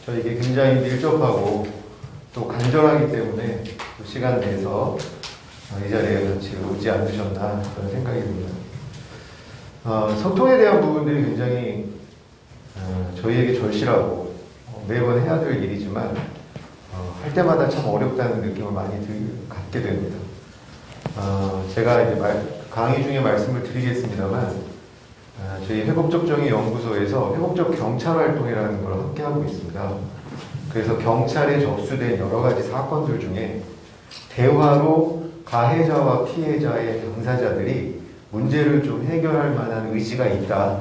저에게 굉장히 밀접하고 또 간절하기 때문에 또 시간 내서 이 자리에 같이 오지 않으셨나 그런 생각이 듭니다. 소통에 대한 부분들이 굉장히 저희에게 절실하고 매번 해야 될 일이지만 할 때마다 참 어렵다는 느낌을 많이 갖게 됩니다. 제가 이제 강의 중에 말씀을 드리겠습니다만 저희 회복적 정의 연구소에서 회복적 경찰 활동이라는 걸 함께 하고 있습니다. 그래서 경찰에 접수된 여러 가지 사건들 중에 대화로 가해자와 피해자의 당사자들이 문제를 좀 해결할 만한 의지가 있다.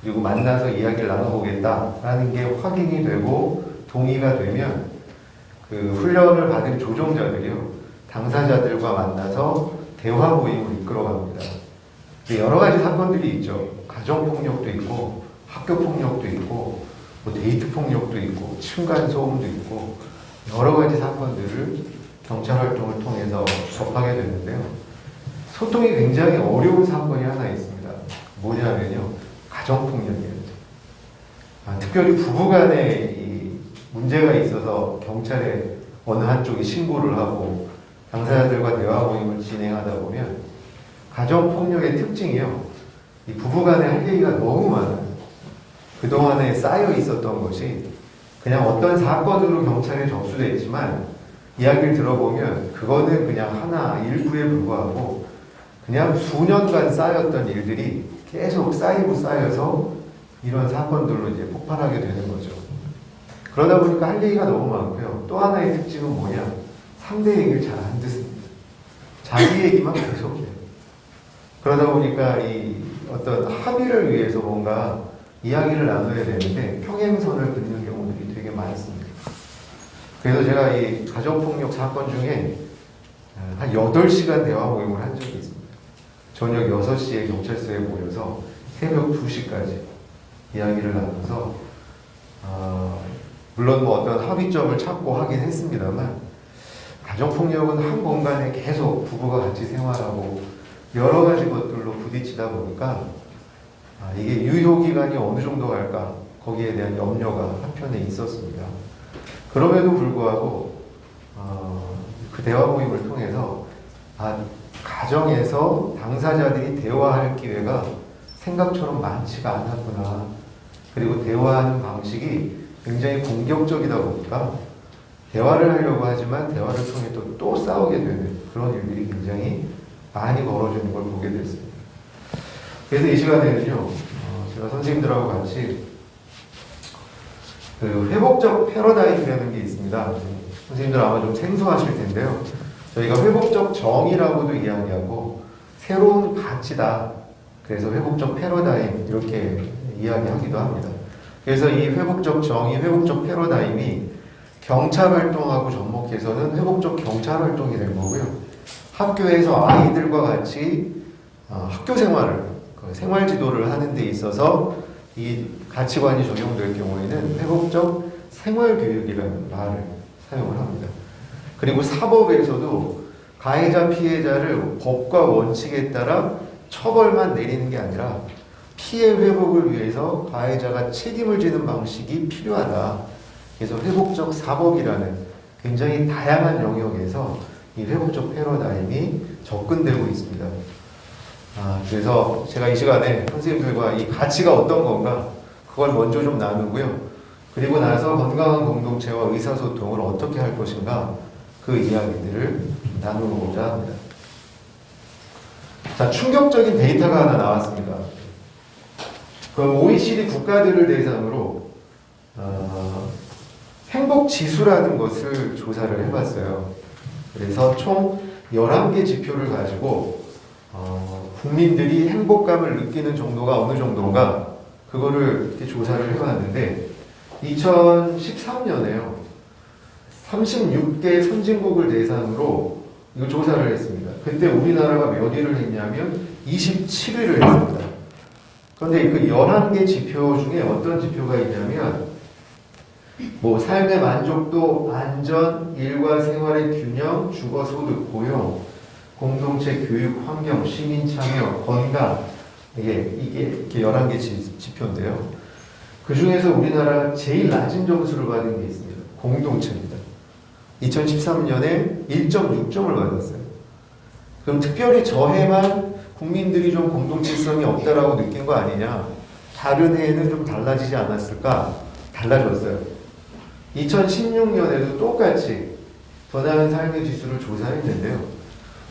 그리고 만나서 이야기를 나눠보겠다라는 게 확인이 되고 동의가 되면 그 훈련을 받은 조종자들이요. 당사자들과 만나서 대화 모임을 이끌어갑니다. 여러 가지 사건들이 있죠. 가정폭력도 있고 학교폭력도 있고 뭐 데이트폭력도 있고 층간소음도 있고 여러 가지 사건들을 경찰 활동을 통해서 접하게 되는데요. 소통이 굉장히 어려운 사건이 하나 있습니다. 뭐냐면요. 가정폭력이에요. 특별히 부부간에 이 문제가 있어서 경찰에 어느 한쪽이 신고를 하고 당사자들과 대화 모임을 진행하다 보면 가정폭력의 특징이요. 이 부부간에 할 얘기가 너무 많아요. 그동안에 쌓여 있었던 것이 그냥 어떤 사건으로 경찰에 접수됐지만 이야기를 들어보면 그거는 그냥 하나 일부에 불과하고 그냥 수년간 쌓였던 일들이 계속 쌓이고 쌓여서 이런 사건들로 이제 폭발하게 되는 거죠. 그러다 보니까 할 얘기가 너무 많고요. 또 하나의 특징은 뭐냐? 상대 얘기를 잘 안 듣습니다. 자기 얘기만 계속해요. 그러다 보니까 이 어떤 합의를 위해서 뭔가 이야기를 나눠야 되는데 평행선을 긋는 경우들이 되게 많습니다. 그래서 제가 이 가정폭력 사건 중에 한 8시간 대화 모임을 한 적이 있습니다. 저녁 6시에 경찰서에 모여서 새벽 2시까지 이야기를 나눠서 물론 뭐 어떤 합의점을 찾고 하긴 했습니다만 가정폭력은 한 공간에 계속 부부가 같이 생활하고 여러 가지 것들로 부딪히다 보니까 이게 유효기간이 어느 정도 갈까 거기에 대한 염려가 한편에 있었습니다. 그럼에도 불구하고 그 대화 모임을 통해서 가정에서 당사자들이 대화할 기회가 생각처럼 많지가 않았구나. 그리고 대화하는 방식이 굉장히 공격적이다 보니까 대화를 하려고 하지만 대화를 통해 또 싸우게 되는 그런 일들이 굉장히 많이 벌어지는 걸 보게 됐습니다. 그래서 이 시간에는요, 제가 선생님들하고 같이 그 회복적 패러다임이라는 게 있습니다. 선생님들 아마 좀 생소하실 텐데요. 저희가 회복적 정의라고도 이야기하고 새로운 가치다. 그래서 회복적 패러다임 이렇게 이야기하기도 합니다. 그래서 이 회복적 정의, 회복적 패러다임이 경찰 활동하고 접목해서는 회복적 경찰 활동이 된 거고요. 학교에서 아이들과 같이 학교 생활을, 생활 지도를 하는 데 있어서 이 가치관이 적용될 경우에는 회복적 생활교육이라는 말을 사용을 합니다. 그리고 사법에서도 가해자, 피해자를 법과 원칙에 따라 처벌만 내리는 게 아니라 피해 회복을 위해서 가해자가 책임을 지는 방식이 필요하다. 그래서 회복적 사법이라는 굉장히 다양한 영역에서 이 회복적 패러다임이 접근되고 있습니다. 그래서 제가 이 시간에 선생님들과 이 가치가 어떤 건가 그걸 먼저 좀 나누고요. 그리고 나서 건강한 공동체와 의사소통을 어떻게 할 것인가 그 이야기들을 나누고자 합니다. 자, 충격적인 데이터가 하나 나왔습니다. 그 OECD 국가들을 대상으로 행복지수라는 것을 조사를 해봤어요. 그래서 총 11개 지표를 가지고 국민들이 행복감을 느끼는 정도가 어느 정도인가 그거를 이렇게 조사를 해봤는데 2013년에요. 36개 선진국을 대상으로 이거 조사를 했습니다. 그때 우리나라가 몇 위를 했냐면 27위를 했습니다. 그런데 그 11개 지표 중에 어떤 지표가 있냐면 뭐 삶의 만족도, 안전, 일과 생활의 균형, 주거, 소득, 고용, 공동체 교육, 환경, 시민 참여, 건강 이게 이렇게 11개 지표인데요. 그 중에서 우리나라가 제일 낮은 점수를 받은 게 있습니다. 공동체입니다. 2013년에 1.6점을 받았어요. 그럼 특별히 저 해만 국민들이 좀 공동체성이 없다라고 느낀 거 아니냐? 다른 해에는 좀 달라지지 않았을까? 달라졌어요. 2016년에도 똑같이 더 나은 삶의 지수를 조사했는데요.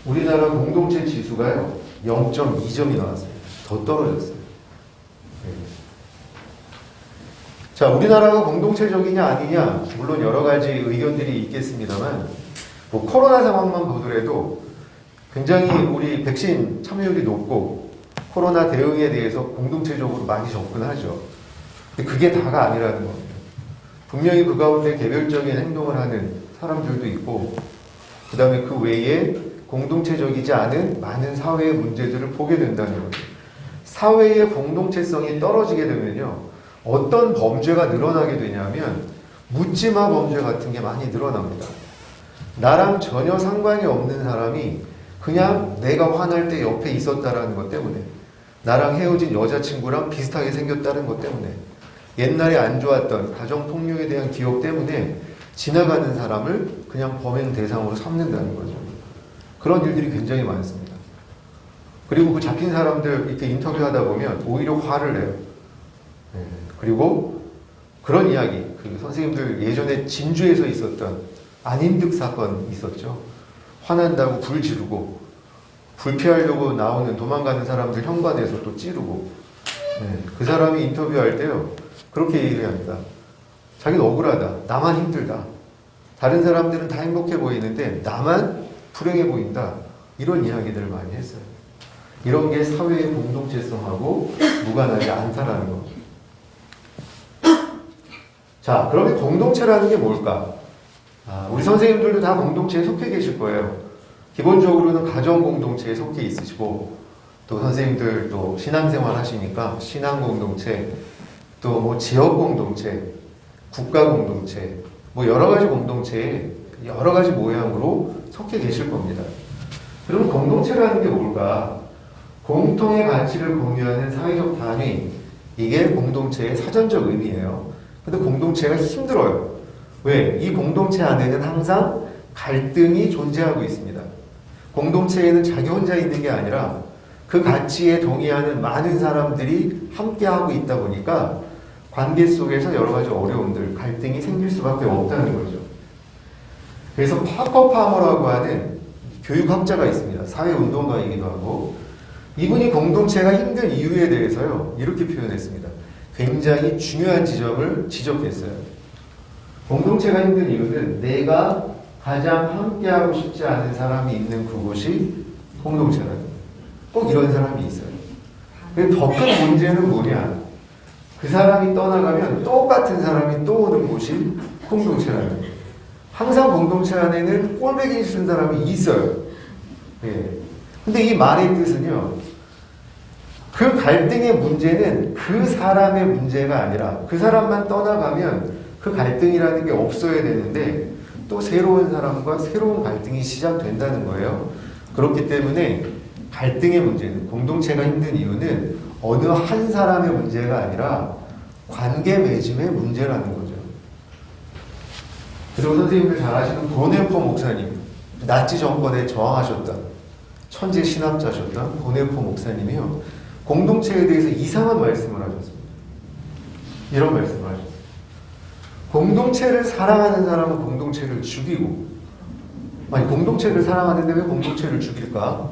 우리나라 공동체 지수가요, 0.2점이 나왔어요. 더 떨어졌어요. 네. 자, 우리나라가 공동체적이냐 아니냐, 물론 여러 가지 의견들이 있겠습니다만, 뭐 코로나 상황만 보더라도 굉장히 우리 백신 참여율이 높고 코로나 대응에 대해서 공동체적으로 많이 접근하죠. 근데 그게 다가 아니라는 겁니다. 분명히 그 가운데 개별적인 행동을 하는 사람들도 있고, 그 다음에 그 외에 공동체적이지 않은 많은 사회의 문제들을 보게 된다는 거죠. 사회의 공동체성이 떨어지게 되면요, 어떤 범죄가 늘어나게 되냐면 묻지마 범죄 같은 게 많이 늘어납니다. 나랑 전혀 상관이 없는 사람이 그냥 내가 화날 때 옆에 있었다라는 것 때문에, 나랑 헤어진 여자친구랑 비슷하게 생겼다는 것 때문에, 옛날에 안 좋았던 가정폭력에 대한 기억 때문에 지나가는 사람을 그냥 범행 대상으로 삼는다는 거죠. 그런 일들이 굉장히 많습니다. 그리고 그 잡힌 사람들 이렇게 인터뷰하다 보면 오히려 화를 내요. 네. 그리고 그런 이야기, 그 선생님들 예전에 진주에서 있었던 안인득 사건 있었죠. 화난다고 불 지르고, 불 피하려고 나오는 도망가는 사람들 현관에서 또 찌르고, 네. 그 사람이 인터뷰할 때요, 그렇게 얘기합니다. 자기는 억울하다. 나만 힘들다. 다른 사람들은 다 행복해 보이는데 나만 불행해 보인다. 이런 이야기들을 많이 했어요. 이런 게 사회의 공동체성하고 무관하지 않다라는 겁니다. 자, 그러면 공동체라는 게 뭘까? 우리 선생님들도 다 공동체에 속해 계실 거예요. 기본적으로는 가정 공동체에 속해 있으시고, 또 선생님들 또 신앙생활 하시니까 신앙 공동체, 또 뭐 지역 공동체, 국가 공동체, 뭐 여러 가지 공동체에 여러 가지 모양으로 속해 계실 겁니다. 그럼 공동체라는 게 뭘까? 공통의 가치를 공유하는 사회적 단위, 이게 공동체의 사전적 의미예요. 근데 공동체가 힘들어요. 왜? 이 공동체 안에는 항상 갈등이 존재하고 있습니다. 공동체에는 자기 혼자 있는 게 아니라 그 가치에 동의하는 많은 사람들이 함께하고 있다 보니까 관계 속에서 여러 가지 어려움들, 갈등이 생길 수밖에 없다는 거죠. 그래서 파커 파머라고 하는 교육학자가 있습니다. 사회운동가이기도 하고, 이분이 공동체가 힘든 이유에 대해서요, 이렇게 표현했습니다. 굉장히 중요한 지점을 지적했어요. 공동체가 힘든 이유는 내가 가장 함께하고 싶지 않은 사람이 있는 그곳이 공동체라는 거예요. 꼭 이런 사람이 있어요. 근데 더 큰 문제는 뭐냐? 그 사람이 떠나가면 똑같은 사람이 또 오는 곳이 공동체라는 거예요. 항상 공동체 안에는 꼴배기 싫은 사람이 있어요. 예. 근데 이 말의 뜻은요, 그 갈등의 문제는 그 사람의 문제가 아니라 그 사람만 떠나가면 그 갈등이라는 게 없어야 되는데 또 새로운 사람과 새로운 갈등이 시작된다는 거예요. 그렇기 때문에 갈등의 문제는, 공동체가 힘든 이유는 어느 한 사람의 문제가 아니라 관계 맺음의 문제라는 거죠. 그리고 선생님들 잘 아시는 보네포 목사님, 나치 정권에 저항하셨던 천재 신학자셨던 보네포 목사님이요, 공동체에 대해서 이상한 말씀을 하셨습니다. 이런 말씀을 하셨어요. 공동체를 사랑하는 사람은 공동체를 죽이고, 아니 공동체를 사랑하는데 왜 공동체를 죽일까?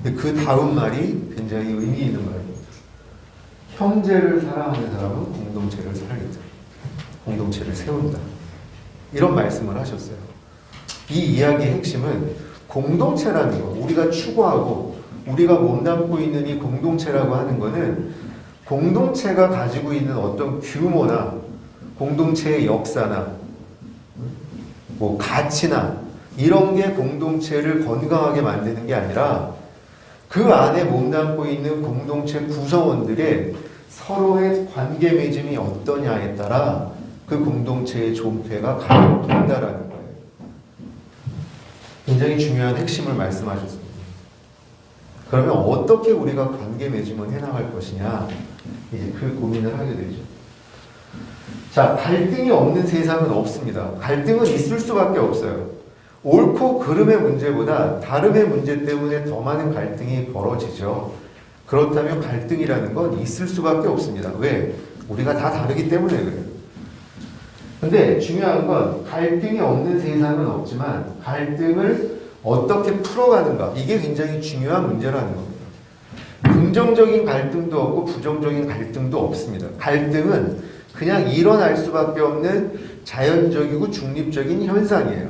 근데 그 다음 말이 굉장히 의미 있는 말입니다. 형제를 사랑하는 사람은 공동체를 살린다. 공동체를 세운다. 이런 말씀을 하셨어요. 이 이야기의 핵심은 공동체라는 거, 우리가 추구하고 우리가 몸담고 있는 이 공동체라고 하는 거는 공동체가 가지고 있는 어떤 규모나 공동체의 역사나 뭐 가치나 이런 게 공동체를 건강하게 만드는 게 아니라 그 안에 몸담고 있는 공동체 구성원들의 서로의 관계 맺음이 어떠냐에 따라 그 공동체의 존폐가 가능된다라는 거예요. 굉장히 중요한 핵심을 말씀하셨습니다. 그러면 어떻게 우리가 관계 맺음을 해나갈 것이냐, 이제 그 고민을 하게 되죠. 자, 갈등이 없는 세상은 없습니다. 갈등은 있을 수밖에 없어요. 옳고 그름의 문제보다 다름의 문제 때문에 더 많은 갈등이 벌어지죠. 그렇다면 갈등이라는 건 있을 수밖에 없습니다. 왜? 우리가 다 다르기 때문에 그래요. 근데 중요한 건 갈등이 없는 세상은 없지만 갈등을 어떻게 풀어가는가, 이게 굉장히 중요한 문제라는 겁니다. 긍정적인 갈등도 없고 부정적인 갈등도 없습니다. 갈등은 그냥 일어날 수밖에 없는 자연적이고 중립적인 현상이에요.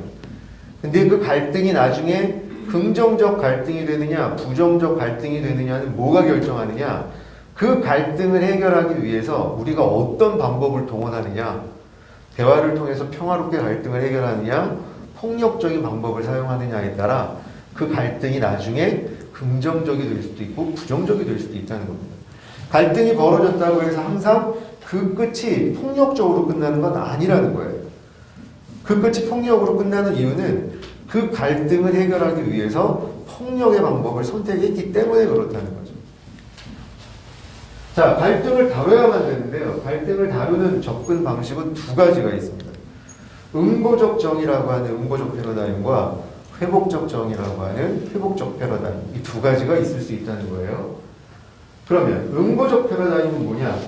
근데 그 갈등이 나중에 긍정적 갈등이 되느냐 부정적 갈등이 되느냐는 뭐가 결정하느냐, 그 갈등을 해결하기 위해서 우리가 어떤 방법을 동원하느냐, 대화를 통해서 평화롭게 갈등을 해결하느냐, 폭력적인 방법을 사용하느냐에 따라 그 갈등이 나중에 긍정적이 될 수도 있고 부정적이 될 수도 있다는 겁니다. 갈등이 벌어졌다고 해서 항상 그 끝이 폭력적으로 끝나는 건 아니라는 거예요. 그 끝이 폭력으로 끝나는 이유는 그 갈등을 해결하기 위해서 폭력의 방법을 선택했기 때문에 그렇다는 거죠. 자, 갈등을 다뤄야만 되는데요. 갈등을 다루는 접근 방식은 두 가지가 있습니다. 응보적 정의라고 하는 응보적 패러다임과 회복적 정의라고 하는 회복적 패러다임, 이 두 가지가 있을 수 있다는 거예요. 그러면 응보적 패러다임은 뭐냐?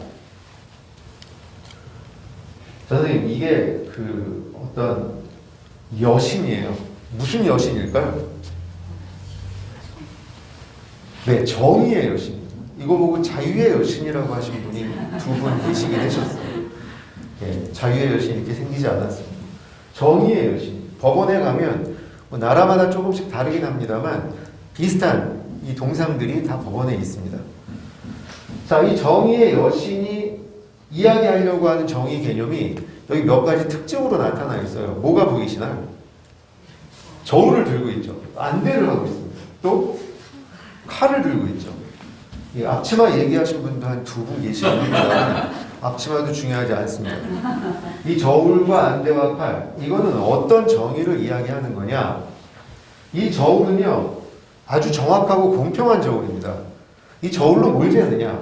선생님, 이게 그 어떤 여신이에요. 무슨 여신일까요? 네, 정의의 여신. 이거 보고 자유의 여신이라고 하신 분이 두 분 계시긴 하셨어요. 네, 자유의 여신이 이렇게 생기지 않았습니다. 정의의 여신. 법원에 가면 뭐 나라마다 조금씩 다르긴 합니다만 비슷한 이 동상들이 다 법원에 있습니다. 자, 이 정의의 여신이 이야기하려고 하는 정의 개념이 여기 몇 가지 특징으로 나타나 있어요. 뭐가 보이시나요? 저울을 들고 있죠. 안대를 하고 있습니다. 또 칼을 들고 있죠. 이 앞치마 얘기하신 분도 한 두 분 계시는데 앞치마도 중요하지 않습니다. 이 저울과 안대와 칼, 이거는 어떤 정의를 이야기하는 거냐? 이 저울은요, 아주 정확하고 공평한 저울입니다. 이 저울로 뭘 재느냐?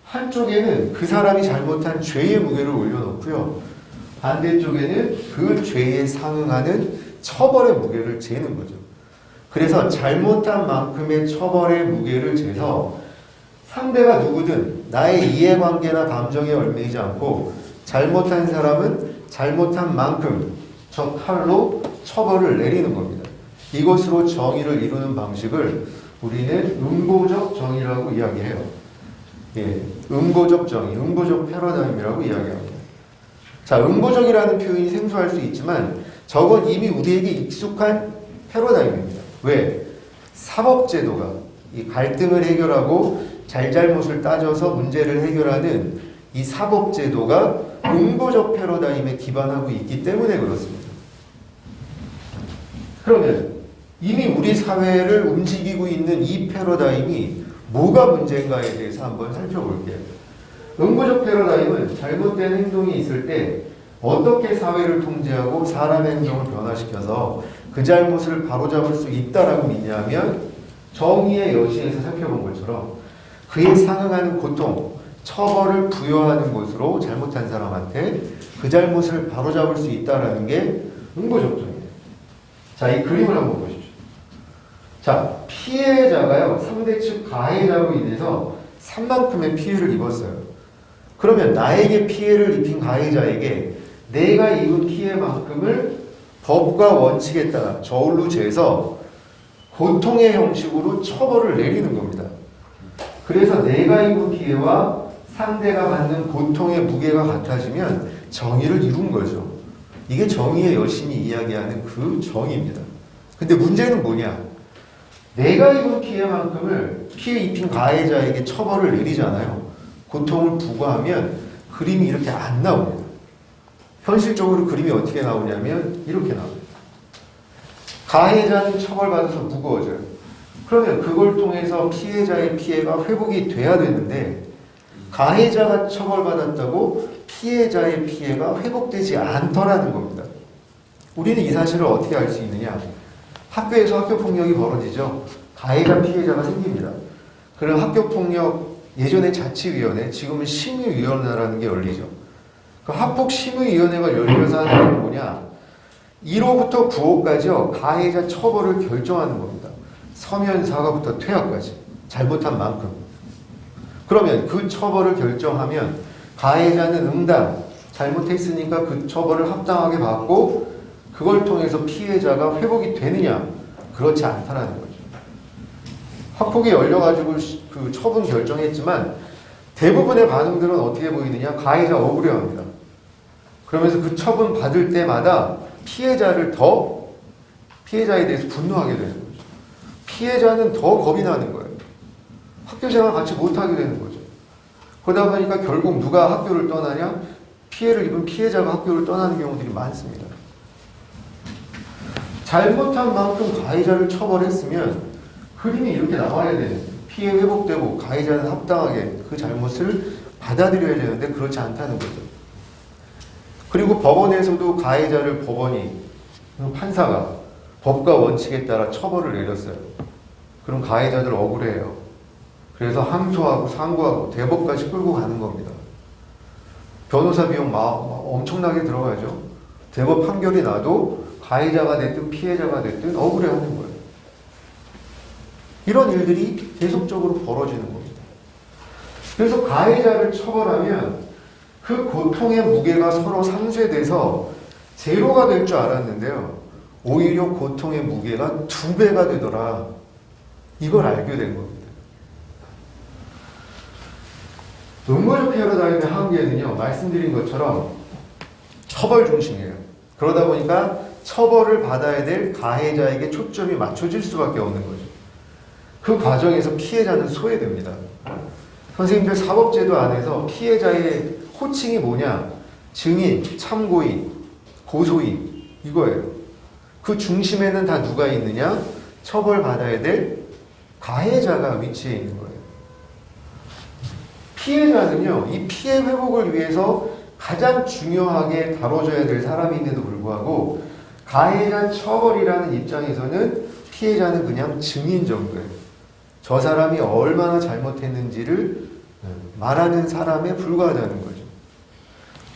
한쪽에는 그 사람이 잘못한 죄의 무게를 올려놓고요, 반대쪽에는 그 죄에 상응하는 처벌의 무게를 재는 거죠. 그래서 잘못한 만큼의 처벌의 무게를 재서 상대가 누구든 나의 이해관계나 감정에 얽매이지 않고 잘못한 사람은 잘못한 만큼 저 칼로 처벌을 내리는 겁니다. 이것으로 정의를 이루는 방식을 우리는 응보적 정의라고 이야기해요. 예, 응보적 정의, 응보적 패러다임이라고 이야기합니다. 자, 응보적이라는 표현이 생소할 수 있지만 저건 이미 우리에게 익숙한 패러다임입니다. 왜? 사법제도가 이 갈등을 해결하고 잘잘못을 따져서 문제를 해결하는 이 사법제도가 응보적 패러다임에 기반하고 있기 때문에 그렇습니다. 그러면 이미 우리 사회를 움직이고 있는 이 패러다임이 뭐가 문제인가에 대해서 한번 살펴볼게요. 응보적 패러다임은 잘못된 행동이 있을 때 어떻게 사회를 통제하고 사람의 행동을 변화시켜서 그 잘못을 바로잡을 수 있다라고 믿냐면 정의의 여신에서 살펴본 것처럼 그에 상응하는 고통, 처벌을 부여하는 것으로 잘못한 사람한테 그 잘못을 바로잡을 수 있다라는 게 응보적 정의예요. 자, 이 그림을 한번 보십시오. 자, 피해자가요, 상대 측 가해자로 인해서 산만큼의 피해를 입었어요. 그러면 나에게 피해를 입힌 가해자에게 내가 입은 피해만큼을 법과 원칙에 따라 저울로 재서 고통의 형식으로 처벌을 내리는 겁니다. 그래서 내가 입은 피해와 상대가 받는 고통의 무게가 같아지면 정의를 이룬 거죠. 이게 정의의 여신이 이야기하는 그 정의입니다. 근데 문제는 뭐냐? 내가 입은 피해만큼을 피해 입힌 가해자에게 처벌을 내리잖아요. 고통을 부과하면 그림이 이렇게 안 나옵니다. 현실적으로 그림이 어떻게 나오냐면 이렇게 나옵니다. 가해자는 처벌받아서 무거워져요. 그러면 그걸 통해서 피해자의 피해가 회복이 돼야 되는데 가해자가 처벌받았다고 피해자의 피해가 회복되지 않더라는 겁니다. 우리는 이 사실을 어떻게 알 수 있느냐? 학교에서 학교폭력이 벌어지죠. 가해자 피해자가 생깁니다. 그럼 학교폭력 예전에 자치위원회, 지금은 심의위원회라는 게 열리죠. 그 학폭심의위원회가 열려서 하는 게 뭐냐? 1호부터 9호까지요. 가해자 처벌을 결정하는 겁니다. 서면 사과부터 퇴학까지. 잘못한 만큼. 그러면 그 처벌을 결정하면 가해자는 응당, 잘못했으니까 그 처벌을 합당하게 받고 그걸 통해서 피해자가 회복이 되느냐? 그렇지 않다라는 거죠. 학폭이 열려가지고 그 처분 결정했지만 대부분의 반응들은 어떻게 보이느냐? 가해자 억울해합니다. 그러면서 그 처분 받을 때마다 피해자에 대해서 분노하게 되는 거죠. 피해자는 더 겁이 나는 거예요. 학교생활 같이 못하게 되는 거죠. 그러다 보니까 결국 누가 학교를 떠나냐? 피해를 입은 피해자가 학교를 떠나는 경우들이 많습니다. 잘못한 만큼 가해자를 처벌했으면 흐름이 이렇게 나와야 되는 거예요. 피해 회복되고 가해자는 합당하게 그 잘못을 받아들여야 되는데 그렇지 않다는 거죠. 그리고 법원에서도 가해자를 판사가 법과 원칙에 따라 처벌을 내렸어요. 그럼 가해자들 억울해요. 그래서 항소하고 상고하고 대법까지 끌고 가는 겁니다. 변호사 비용 엄청나게 들어가죠. 대법 판결이 나도 가해자가 됐든 피해자가 됐든 억울해하는 거예요. 이런 일들이 계속적으로 벌어지는 겁니다. 그래서 가해자를 처벌하면 그 고통의 무게가 서로 상쇄돼서 제로가 될 줄 알았는데요. 오히려 고통의 무게가 2배가 되더라. 이걸 알게 된 겁니다. 음모적 패러다임의 한계는요, 말씀드린 것처럼 처벌 중심이에요. 그러다 보니까 처벌을 받아야 될 가해자에게 초점이 맞춰질 수밖에 없는 거죠. 그 과정에서 피해자는 소외됩니다. 선생님들 사법제도 안에서 피해자의 호칭이 뭐냐? 증인, 참고인, 고소인, 이거예요. 그 중심에는 다 누가 있느냐? 처벌받아야 될 가해자가 위치해 있는 거예요. 피해자는요, 이 피해 회복을 위해서 가장 중요하게 다뤄줘야 될 사람인데도 불구하고 가해자 처벌이라는 입장에서는 피해자는 그냥 증인 정도예요. 저 사람이 얼마나 잘못했는지를 말하는 사람에 불과하다는 거죠.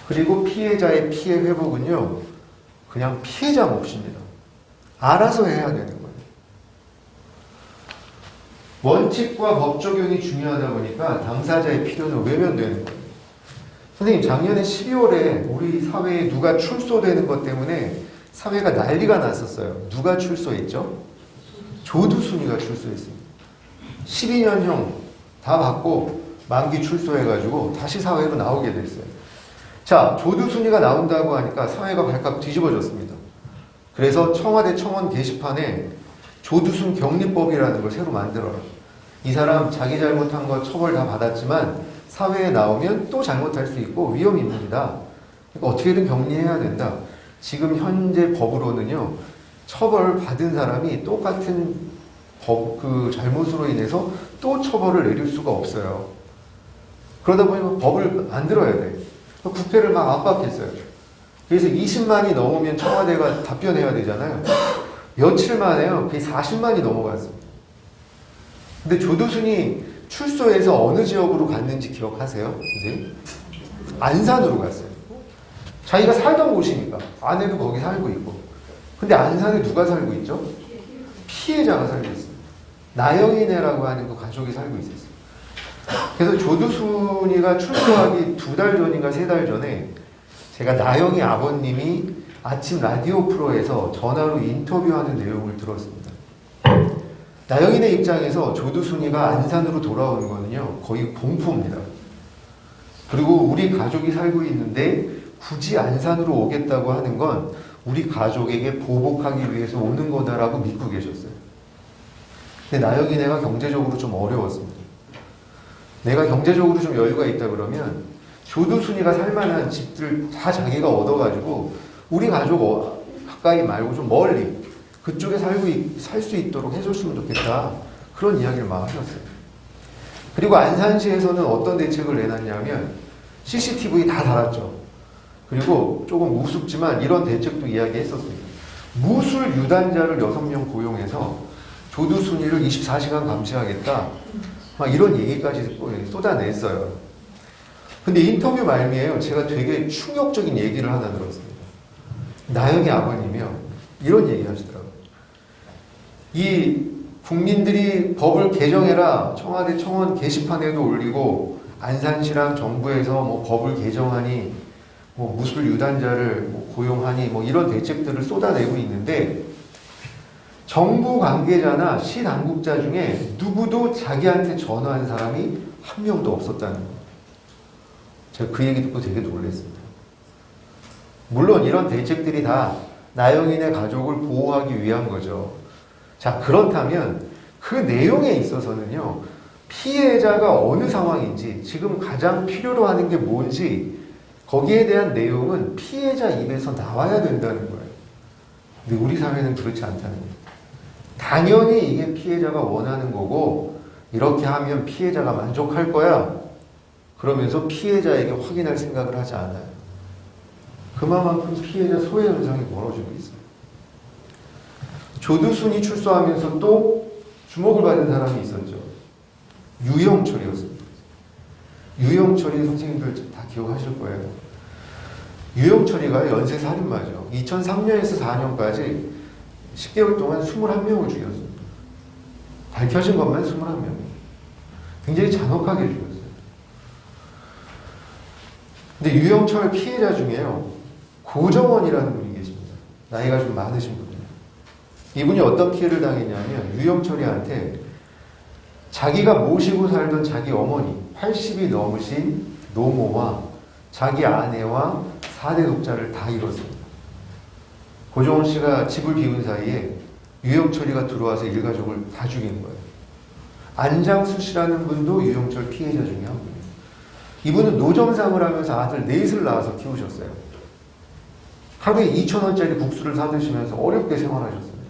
그리고 피해자의 피해 회복은요, 그냥 피해자 몫입니다. 알아서 해야 되는 거예요. 원칙과 법 적용이 중요하다 보니까 당사자의 필요는 외면되는 거예요. 선생님, 작년에 12월에 우리 사회에 누가 출소되는 것 때문에 사회가 난리가 났었어요. 누가 출소했죠? 조두순이가 출소했습니다. 12년형 다 받고 만기 출소해가지고 다시 사회로 나오게 됐어요. 자, 조두순이가 나온다고 하니까 사회가 발칵 뒤집어졌습니다. 그래서 청와대 청원 게시판에 조두순 격리법이라는 걸 새로 만들어라. 이 사람 자기 잘못한 거 처벌 다 받았지만 사회에 나오면 또 잘못할 수 있고 위험 인물이다. 그러니까 어떻게든 격리해야 된다. 지금 현재 법으로는요, 처벌 받은 사람이 똑같은 그 잘못으로 인해서 또 처벌을 내릴 수가 없어요. 그러다 보니까 법을 만들어야 돼. 국회를 막 압박했어요. 그래서 20만이 넘으면 청와대가 답변해야 되잖아요. 며칠 만에요, 그게 40만이 넘어갔습니다. 근데 조두순이 출소해서 어느 지역으로 갔는지 기억하세요? 선생님? 안산으로 갔어요. 자기가 살던 곳이니까. 아내도 거기 살고 있고. 근데 안산에 누가 살고 있죠? 피해자가 살고 있습니다. 나영이네라고 하는 그 가족이 살고 있었어요. 그래서 조두순이가 출소하기 2달 전인가 3달 전에 제가 나영이 아버님이 아침 라디오 프로에서 전화로 인터뷰하는 내용을 들었습니다. 나영이네 입장에서 조두순이가 안산으로 돌아오는 거는요, 거의 공포입니다. 그리고 우리 가족이 살고 있는데 굳이 안산으로 오겠다고 하는 건 우리 가족에게 보복하기 위해서 오는 거다라고 믿고 계셨어요. 근데 나영이네가 경제적으로 좀 어려웠습니다. 내가 경제적으로 좀 여유가 있다 그러면 조두순이가 살만한 집들 다 자기가 얻어가지고 우리 가족 가까이 말고 좀 멀리 그쪽에 살 수 있도록 해줬으면 좋겠다. 그런 이야기를 막 하셨어요. 그리고 안산시에서는 어떤 대책을 내놨냐면 CCTV 다 달았죠. 그리고 조금 우습지만 이런 대책도 이야기했었습니다. 무술 유단자를 6명 고용해서 조두순이를 24시간 감시하겠다. 막 이런 얘기까지 쏟아냈어요. 근데 인터뷰 말미에요. 제가 되게 충격적인 얘기를 하나 들었습니다. 나영의 아버님이요. 이런 얘기 하시더라고요. 이 국민들이 법을 개정해라. 청와대 청원 게시판에도 올리고 안산시랑 정부에서 뭐 법을 개정하니 뭐 무술 유단자를 뭐 고용하니 뭐 이런 대책들을 쏟아내고 있는데 정부 관계자나 시 당국자 중에 누구도 자기한테 전화한 사람이 한 명도 없었다는 거예요. 제가 그 얘기 듣고 되게 놀랐습니다. 물론 이런 대책들이 다 나영인의 가족을 보호하기 위한 거죠. 자, 그렇다면 그 내용에 있어서는요, 피해자가 어느 상황인지, 지금 가장 필요로 하는 게 뭔지, 거기에 대한 내용은 피해자 입에서 나와야 된다는 거예요. 근데 우리 사회는 그렇지 않다는 거예요. 당연히 이게 피해자가 원하는 거고, 이렇게 하면 피해자가 만족할 거야. 그러면서 피해자에게 확인할 생각을 하지 않아요. 그만큼 피해자 소외 현상이 벌어지고 있어요. 조두순이 출소하면서 또 주목을 받은 사람이 있었죠. 유영철이었습니다. 유영철이 선생님들 다 기억하실 거예요. 유영철이가 연쇄살인마죠. 2003년에서 4년까지 10개월 동안 21명을 죽였습니다. 밝혀진 것만 21명. 굉장히 잔혹하게 죽였어요. 근데 유영철 피해자 중에요, 고정원이라는 분이 계십니다. 나이가 좀 많으신 분이에요. 이분이 어떤 피해를 당했냐면 유영철이한테 자기가 모시고 살던 자기 어머니 80이 넘으신 노모와 자기 아내와 4대 독자를 다 잃었습니다. 고정원 씨가 집을 비운 사이에 유영철이가 들어와서 일가족을 다 죽인 거예요. 안장수 씨라는 분도 유영철 피해자 중에 한 분이에요. 이분은 노점상을 하면서 아들 넷을 낳아서 키우셨어요. 하루에 2,000원짜리 국수를 사드시면서 어렵게 생활하셨어요.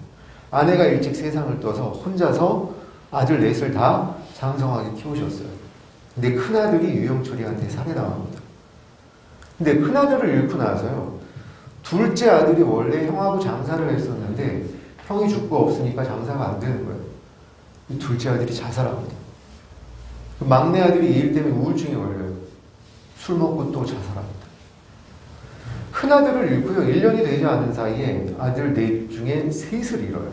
아내가 일찍 세상을 떠서 혼자서 아들 넷을 다 장성하게 키우셨어요. 근데 큰아들이 유영철이한테 살해당합니다. 근데 큰아들을 잃고 나서요, 둘째 아들이 원래 형하고 장사를 했었는데 형이 죽고 없으니까 장사가 안 되는 거예요. 둘째 아들이 자살합니다. 막내 아들이 이 일 때문에 우울증에 걸려요. 술 먹고 또 자살합니다. 큰아들을 잃고요, 1년이 되지 않은 사이에 아들 넷 중에 셋을 잃어요.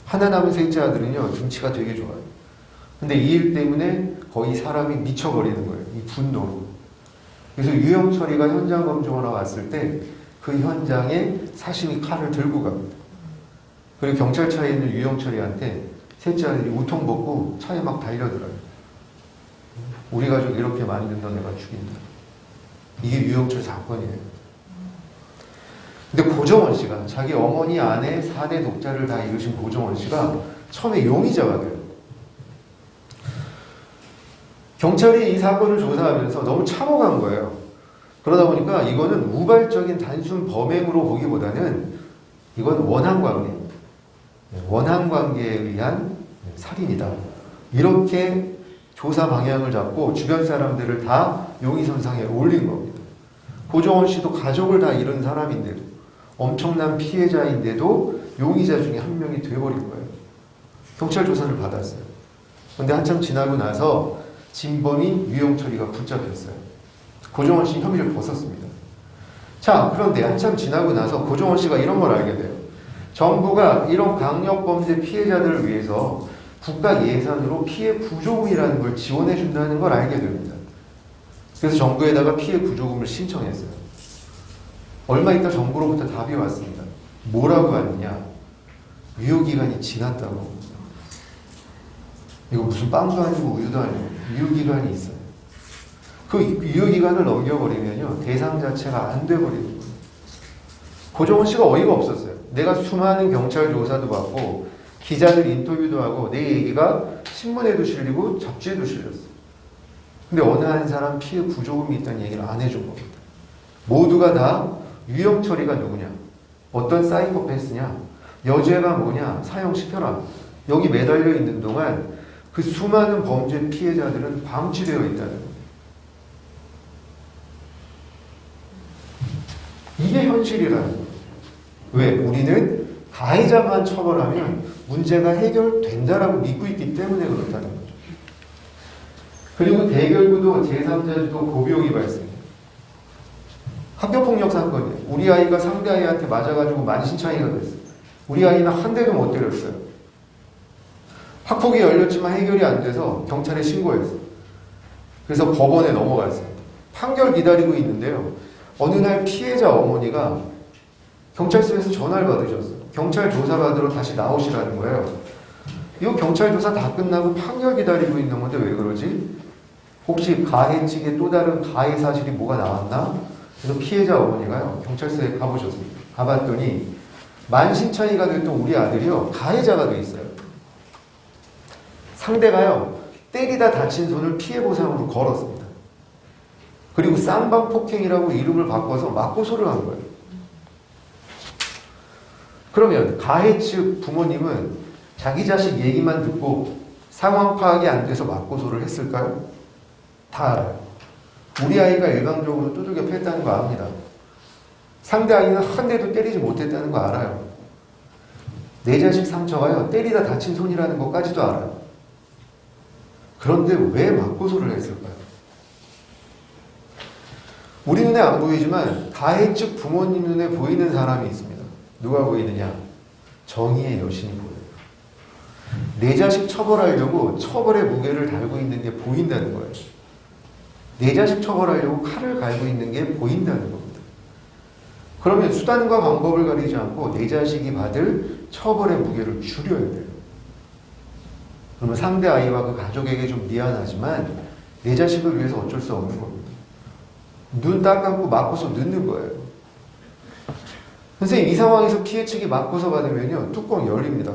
하나 남은 셋째 아들은요, 등치가 되게 좋아요. 근데 이 일 때문에 거의 사람이 미쳐버리는 거예요. 이 분노로. 그래서 유영철이가 현장 검증하러 왔을 때 그 현장에 사심이 칼을 들고 갑니다. 그리고 경찰차에 있는 유영철이한테 셋째 아들이 우통 벗고 차에 막 달려들어요. 우리 가족 이렇게 만든다, 내가 죽인다. 이게 유영철 사건이에요. 근데 고정원 씨가, 자기 어머니, 아내, 4대 독자를 다 잃으신 고정원 씨가 처음에 용의자가 돼요. 경찰이 이 사건을 조사하면서 너무 참혹한 거예요. 그러다 보니까 이거는 우발적인 단순 범행으로 보기보다는 이건 원한관계에 의한 살인이다. 이렇게 조사 방향을 잡고 주변 사람들을 다 용의선상에 올린 겁니다. 고정원 씨도 가족을 다 잃은 사람인데도, 엄청난 피해자인데도 용의자 중에 한 명이 돼버린 거예요. 경찰 조사를 받았어요. 그런데 한참 지나고 나서 진범인 유영철이가 붙잡혔어요. 고정원 씨 혐의를 벗었습니다. 자, 그런데 한참 지나고 나서 고정원 씨가 이런 걸 알게 돼요. 정부가 이런 강력범죄 피해자들을 위해서 국가 예산으로 피해 구조금이라는 걸 지원해 준다는 걸 알게 됩니다. 그래서 정부에다가 피해 구조금을 신청했어요. 얼마 있다 정부로부터 답이 왔습니다. 뭐라고 왔느냐? 유효기간이 지났다고. 이거 무슨 빵도 아니고 우유도 아니고 유효기간이 있어요. 그 유효기간을 넘겨버리면요, 대상 자체가 안 돼버리는 거예요. 고정원 씨가 어이가 없었어요. 내가 수많은 경찰 조사도 받고 기자들 인터뷰도 하고 내 얘기가 신문에도 실리고 잡지에도 실렸어요. 근데 어느 한 사람 피해 구조금이 있다는 얘기를 안 해준 겁니다. 모두가 다 유영철이가 누구냐, 어떤 사이코패스냐, 여죄가 뭐냐, 사형시켜라. 여기 매달려 있는 동안 그 수많은 범죄 피해자들은 방치되어 있다는 거예요. 이게 현실이라는 거예요. 왜? 우리는 가해자만 처벌하면 문제가 해결된다라고 믿고 있기 때문에 그렇다는 거죠. 그리고 대결구도 제3자주도 고비용이 발생해요. 학교폭력 사건이에요. 우리 아이가 상대 아이한테 맞아가지고 만신창이가 됐어요. 우리 아이는 한 대도 못 때렸어요. 학폭이 열렸지만 해결이 안 돼서 경찰에 신고했어요. 그래서 법원에 넘어갔어요. 판결 기다리고 있는데요. 어느 날 피해자 어머니가 경찰서에서 전화를 받으셨어요. 경찰 조사 받으러 다시 나오시라는 거예요. 이거 경찰 조사 다 끝나고 판결 기다리고 있는 건데 왜 그러지? 혹시 가해 측에 또 다른 가해 사실이 뭐가 나왔나? 그래서 피해자 어머니가요, 경찰서에 가보셨습니다. 가봤더니 만신창이가 됐던 우리 아들이요, 가해자가 돼 있어요. 상대가요, 때리다 다친 손을 피해 보상으로 걸었습니다. 그리고 쌍방폭행이라고 이름을 바꿔서 맞고소를 한 거예요. 그러면 가해 측 부모님은 자기 자식 얘기만 듣고 상황 파악이 안 돼서 맞고소를 했을까요? 다 알아요. 우리 아이가 일방적으로 두들겨 팼다는 거 압니다. 상대 아이는 한 대도 때리지 못했다는 거 알아요. 내 자식 상처가요, 때리다 다친 손이라는 것까지도 알아요. 그런데 왜 맞고소를 했을까요? 우리 눈에 안 보이지만 가해 측 부모님 눈에 보이는 사람이 있습니다. 누가 보이느냐? 정의의 여신이 보여요. 내 자식 처벌하려고 처벌의 무게를 달고 있는 게 보인다는 거예요. 내 자식 처벌하려고 칼을 갈고 있는 게 보인다는 겁니다. 그러면 수단과 방법을 가리지 않고 내 자식이 받을 처벌의 무게를 줄여야 돼요. 그러면 상대 아이와 그 가족에게 좀 미안하지만 내 자식을 위해서 어쩔 수 없는 겁니다. 눈 딱 감고 맞고서 넣는 거예요. 선생님, 이 상황에서 피해 측이 맞고서 받으면요, 뚜껑 열립니다.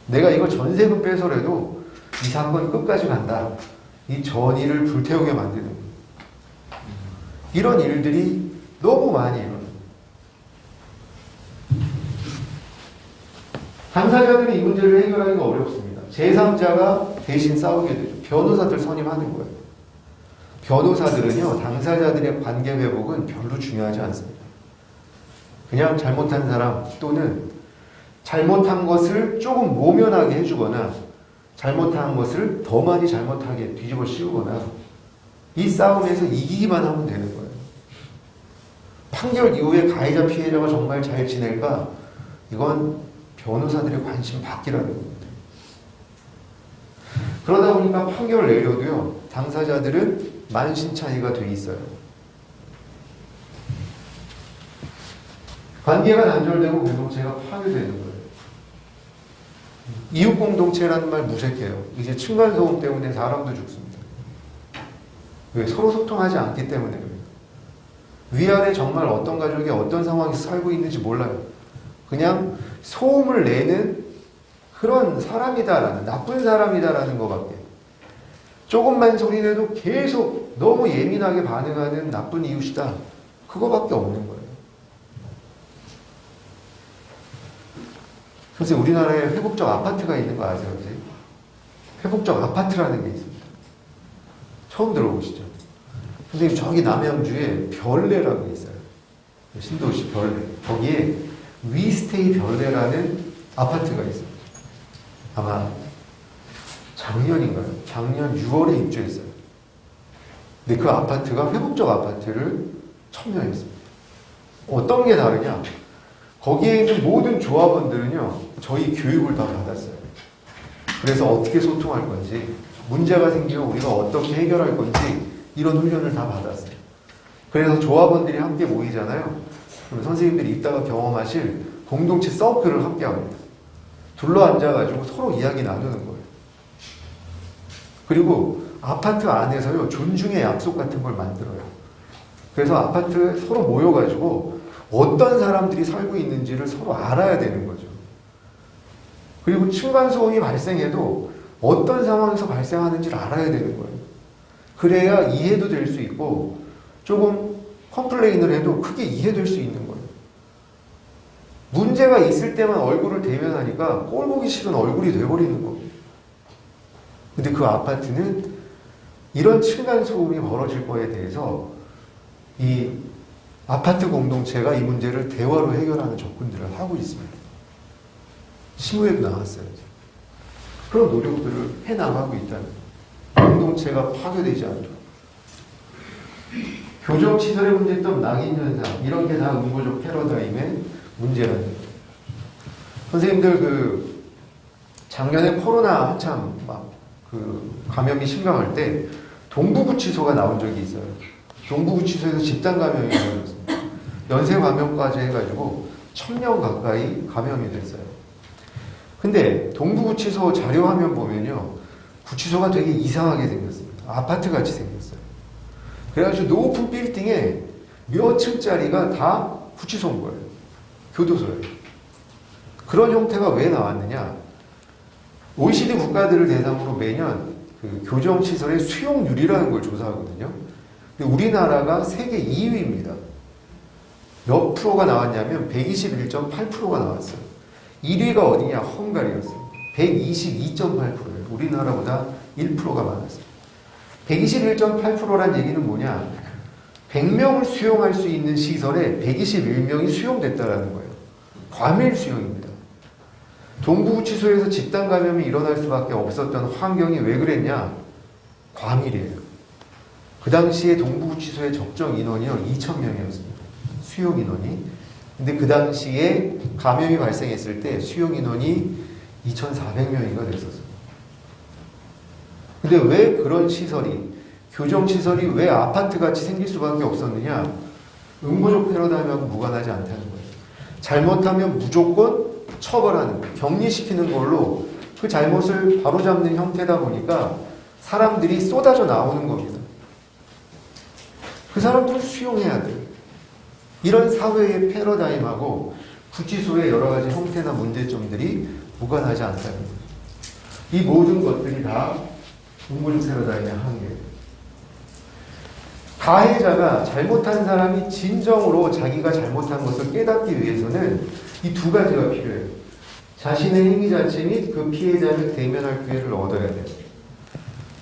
내가 이거 전세금 빼서라도 이 사건 끝까지 간다. 이 전의를 불태우게 만드는 거예요. 이런 일들이 너무 많이 일어나요. 당사자들이 이 문제를 해결하기가 어렵습니다. 제3자가 대신 싸우게 되죠. 변호사들 선임하는 거예요. 변호사들은요, 당사자들의 관계 회복은 별로 중요하지 않습니다. 그냥 잘못한 사람 또는 잘못한 것을 조금 모면하게 해주거나 잘못한 것을 더 많이 잘못하게 뒤집어 씌우거나 이 싸움에서 이기기만 하면 되는 거예요. 판결 이후에 가해자 피해자가 정말 잘 지낼까? 이건 변호사들의 관심 밖이라는 겁니다. 그러다 보니까 판결을 내려도요, 당사자들은 만신창이가 돼 있어요. 관계가 단절되고 공동체가 파괴되는 거예요. 이웃공동체라는 말 무색해요. 이제 층간소음 때문에 사람도 죽습니다. 왜? 서로 소통하지 않기 때문에 그래요. 위아래 정말 어떤 가족이 어떤 상황에서 살고 있는지 몰라요. 그냥 소음을 내는 그런 사람이다라는, 나쁜 사람이다라는 것밖에. 조금만 소리 내도 계속 너무 예민하게 반응하는 나쁜 이웃이다. 그거밖에 없는 거예요. 선생님, 우리나라에 회복적 아파트가 있는 거 아세요? 선생님? 회복적 아파트라는 게 있습니다. 처음 들어보시죠? 선생님, 저기 남양주에 별내라고 있어요. 신도시 별내. 거기에 위스테이 별내라는 아파트가 있습니다. 아마 작년인가요? 작년 6월에 입주했어요. 근데 그 아파트가 회복적 아파트를 참여했습니다. 어떤 게 다르냐? 거기에 있는 모든 조합원들은요, 저희 교육을 다 받았어요. 그래서 어떻게 소통할 건지, 문제가 생기면 우리가 어떻게 해결할 건지, 이런 훈련을 다 받았어요. 그래서 조합원들이 함께 모이잖아요. 그럼 선생님들이 이따가 경험하실 공동체 서클을 함께 합니다. 둘러 앉아가지고 서로 이야기 나누는 거예요. 그리고 아파트 안에서요, 존중의 약속 같은 걸 만들어요. 그래서 아파트에 서로 모여가지고 어떤 사람들이 살고 있는지를 서로 알아야 되는 거죠. 그리고 층간소음이 발생해도 어떤 상황에서 발생하는지를 알아야 되는 거예요. 그래야 이해도 될 수 있고 조금 컴플레인을 해도 크게 이해될 수 있는 거예요. 문제가 있을 때만 얼굴을 대면하니까 꼴 보기 싫은 얼굴이 돼버리는 겁니다. 근데 그 아파트는 이런 층간소음이 벌어질 거에 대해서 이 아파트 공동체가 이 문제를 대화로 해결하는 접근들을 하고 있습니다. 신문에도 나왔어요. 그런 노력들을 해나가고 있다는 거예요. 공동체가 파괴되지 않도록. 교정시설의 문제점, 낙인현상, 이런 게 다 음보적 패러다임의 문제라는 거죠. 선생님들 작년에 코로나 한참 감염이 심각할 때 동부구치소가 나온 적이 있어요. 동부구치소에서 집단 감염이 벌어졌습니다. 연쇄 감염까지 해가지고 1000명 가까이 감염이 됐어요. 근데 동부구치소 자료 화면 보면요, 구치소가 되게 이상하게 생겼습니다. 아파트 같이 생겼어요. 그래가지고 높은 빌딩에 몇 층짜리가 다 구치소인 거예요. 교도소예요. 그런 형태가 왜 나왔느냐? OECD 국가들을 대상으로 매년 교정시설의 수용률이라는 걸 조사하거든요. 근데 우리나라가 세계 2위입니다. 몇 프로가 나왔냐면 121.8%가 나왔어요. 1위가 어디냐? 헝가리였어요. 122.8%예요. 우리나라보다 1%가 많았어요. 121.8%란 얘기는 뭐냐? 100명을 수용할 수 있는 시설에 121명이 수용됐다라는 거예요. 과밀 수용입니다. 동부구치소에서 집단 감염이 일어날 수밖에 없었던 환경이 왜 그랬냐? 과밀이에요. 그 당시에 동부구치소의 적정 인원이요, 2,000명이었습니다. 수용 인원이. 근데 그 당시에 감염이 발생했을 때 수용 인원이 2,400명인가 됐었어요. 근데 왜 그런 시설이, 교정시설이 왜 아파트같이 생길 수밖에 없었느냐? 음보적 패러다임하고 무관하지 않다는 거예요. 잘못하면 무조건 처벌하는 거예요. 격리시키는 걸로 그 잘못을 바로잡는 형태다 보니까 사람들이 쏟아져 나오는 겁니다. 그 사람들을 수용해야 돼요. 이런 사회의 패러다임하고 구치소의 여러 가지 형태나 문제점들이 무관하지 않다는 거죠. 이 모든 것들이 다 음보적 패러다임의 한계예요. 가해자가, 잘못한 사람이 진정으로 자기가 잘못한 것을 깨닫기 위해서는 이 두 가지가 필요해요. 자신의 행위 자체 및 그 피해자를 대면할 기회를 얻어야 돼요.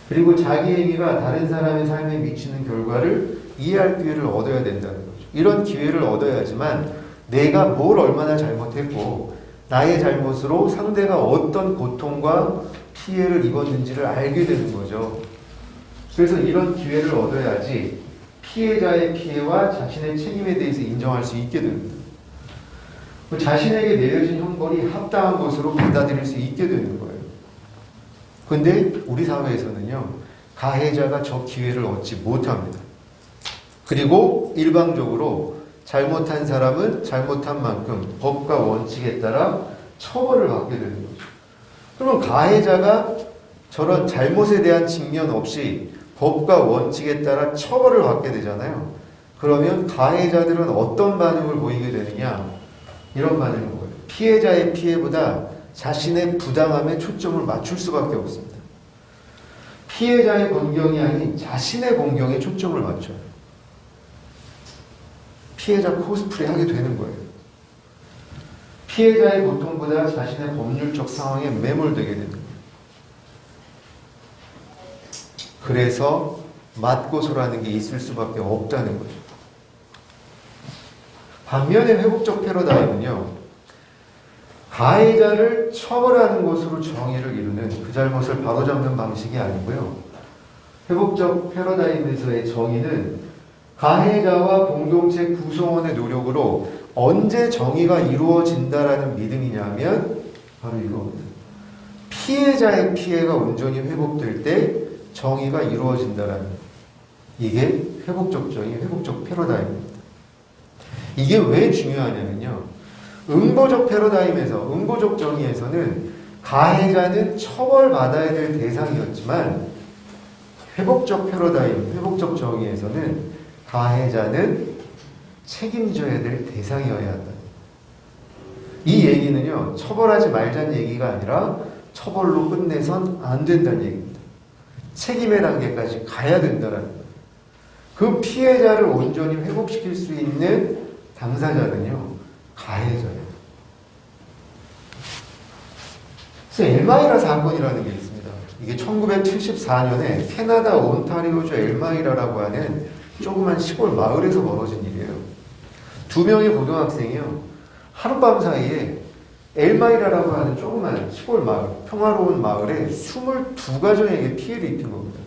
그리고 자기 행위가 다른 사람의 삶에 미치는 결과를 이해할 기회를 얻어야 된다는 거죠. 이런 기회를 얻어야지만 내가 뭘 얼마나 잘못했고 나의 잘못으로 상대가 어떤 고통과 피해를 입었는지를 알게 되는 거죠. 그래서 이런 기회를 얻어야지 피해자의 피해와 자신의 책임에 대해서 인정할 수 있게 됩니다. 자신에게 내려진 형벌이 합당한 것으로 받아들일 수 있게 되는 거예요. 그런데 우리 사회에서는요, 가해자가 저 기회를 얻지 못합니다. 그리고 일방적으로 잘못한 사람은 잘못한 만큼 법과 원칙에 따라 처벌을 받게 되는 거죠. 그러면 가해자가 저런 잘못에 대한 직면 없이 법과 원칙에 따라 처벌을 받게 되잖아요. 그러면 가해자들은 어떤 반응을 보이게 되느냐? 이런 반응인 거예요. 피해자의 피해보다 자신의 부당함에 초점을 맞출 수밖에 없습니다. 피해자의 공경이 아닌 자신의 공경에 초점을 맞춰요. 피해자 코스프레 하게 되는 거예요. 피해자의 고통보다 자신의 법률적 상황에 매몰되게 되는 거예요. 그래서 맞고소라는 게 있을 수밖에 없다는 거죠. 반면에 회복적 패러다임은요, 가해자를 처벌하는 것으로 정의를 이루는 그 잘못을 바로잡는 방식이 아니고요. 회복적 패러다임에서의 정의는 가해자와 공동체 구성원의 노력으로 언제 정의가 이루어진다라는 믿음이냐면 바로 이겁니다. 피해자의 피해가 온전히 회복될 때 정의가 이루어진다라는, 이게 회복적 정의, 회복적 패러다임입니다. 이게 왜 중요하냐면요, 음보적 패러다임에서, 음보적 정의에서는 가해자는 처벌받아야 될 대상이었지만 회복적 패러다임, 회복적 정의에서는 가해자는 책임져야 될 대상이어야 한다. 이 얘기는요, 처벌하지 말자는 얘기가 아니라 처벌로 끝내선 안 된다는 얘기입니다. 책임의 단계까지 가야 된다는 거예요. 그 피해자를 온전히 회복시킬 수 있는 당사자는요, 가해자예요. 그래서 엘마이라 사건이라는 게 있습니다. 이게 1974년에 캐나다 온타리오주 엘마이라라고 하는 조그만 시골 마을에서 벌어진 일이에요. 두 명의 고등학생이요, 하룻밤 사이에 엘마이라라고 하는 조그만 시골 마을, 평화로운 마을에 22가정에게 피해를 입힌 겁니다.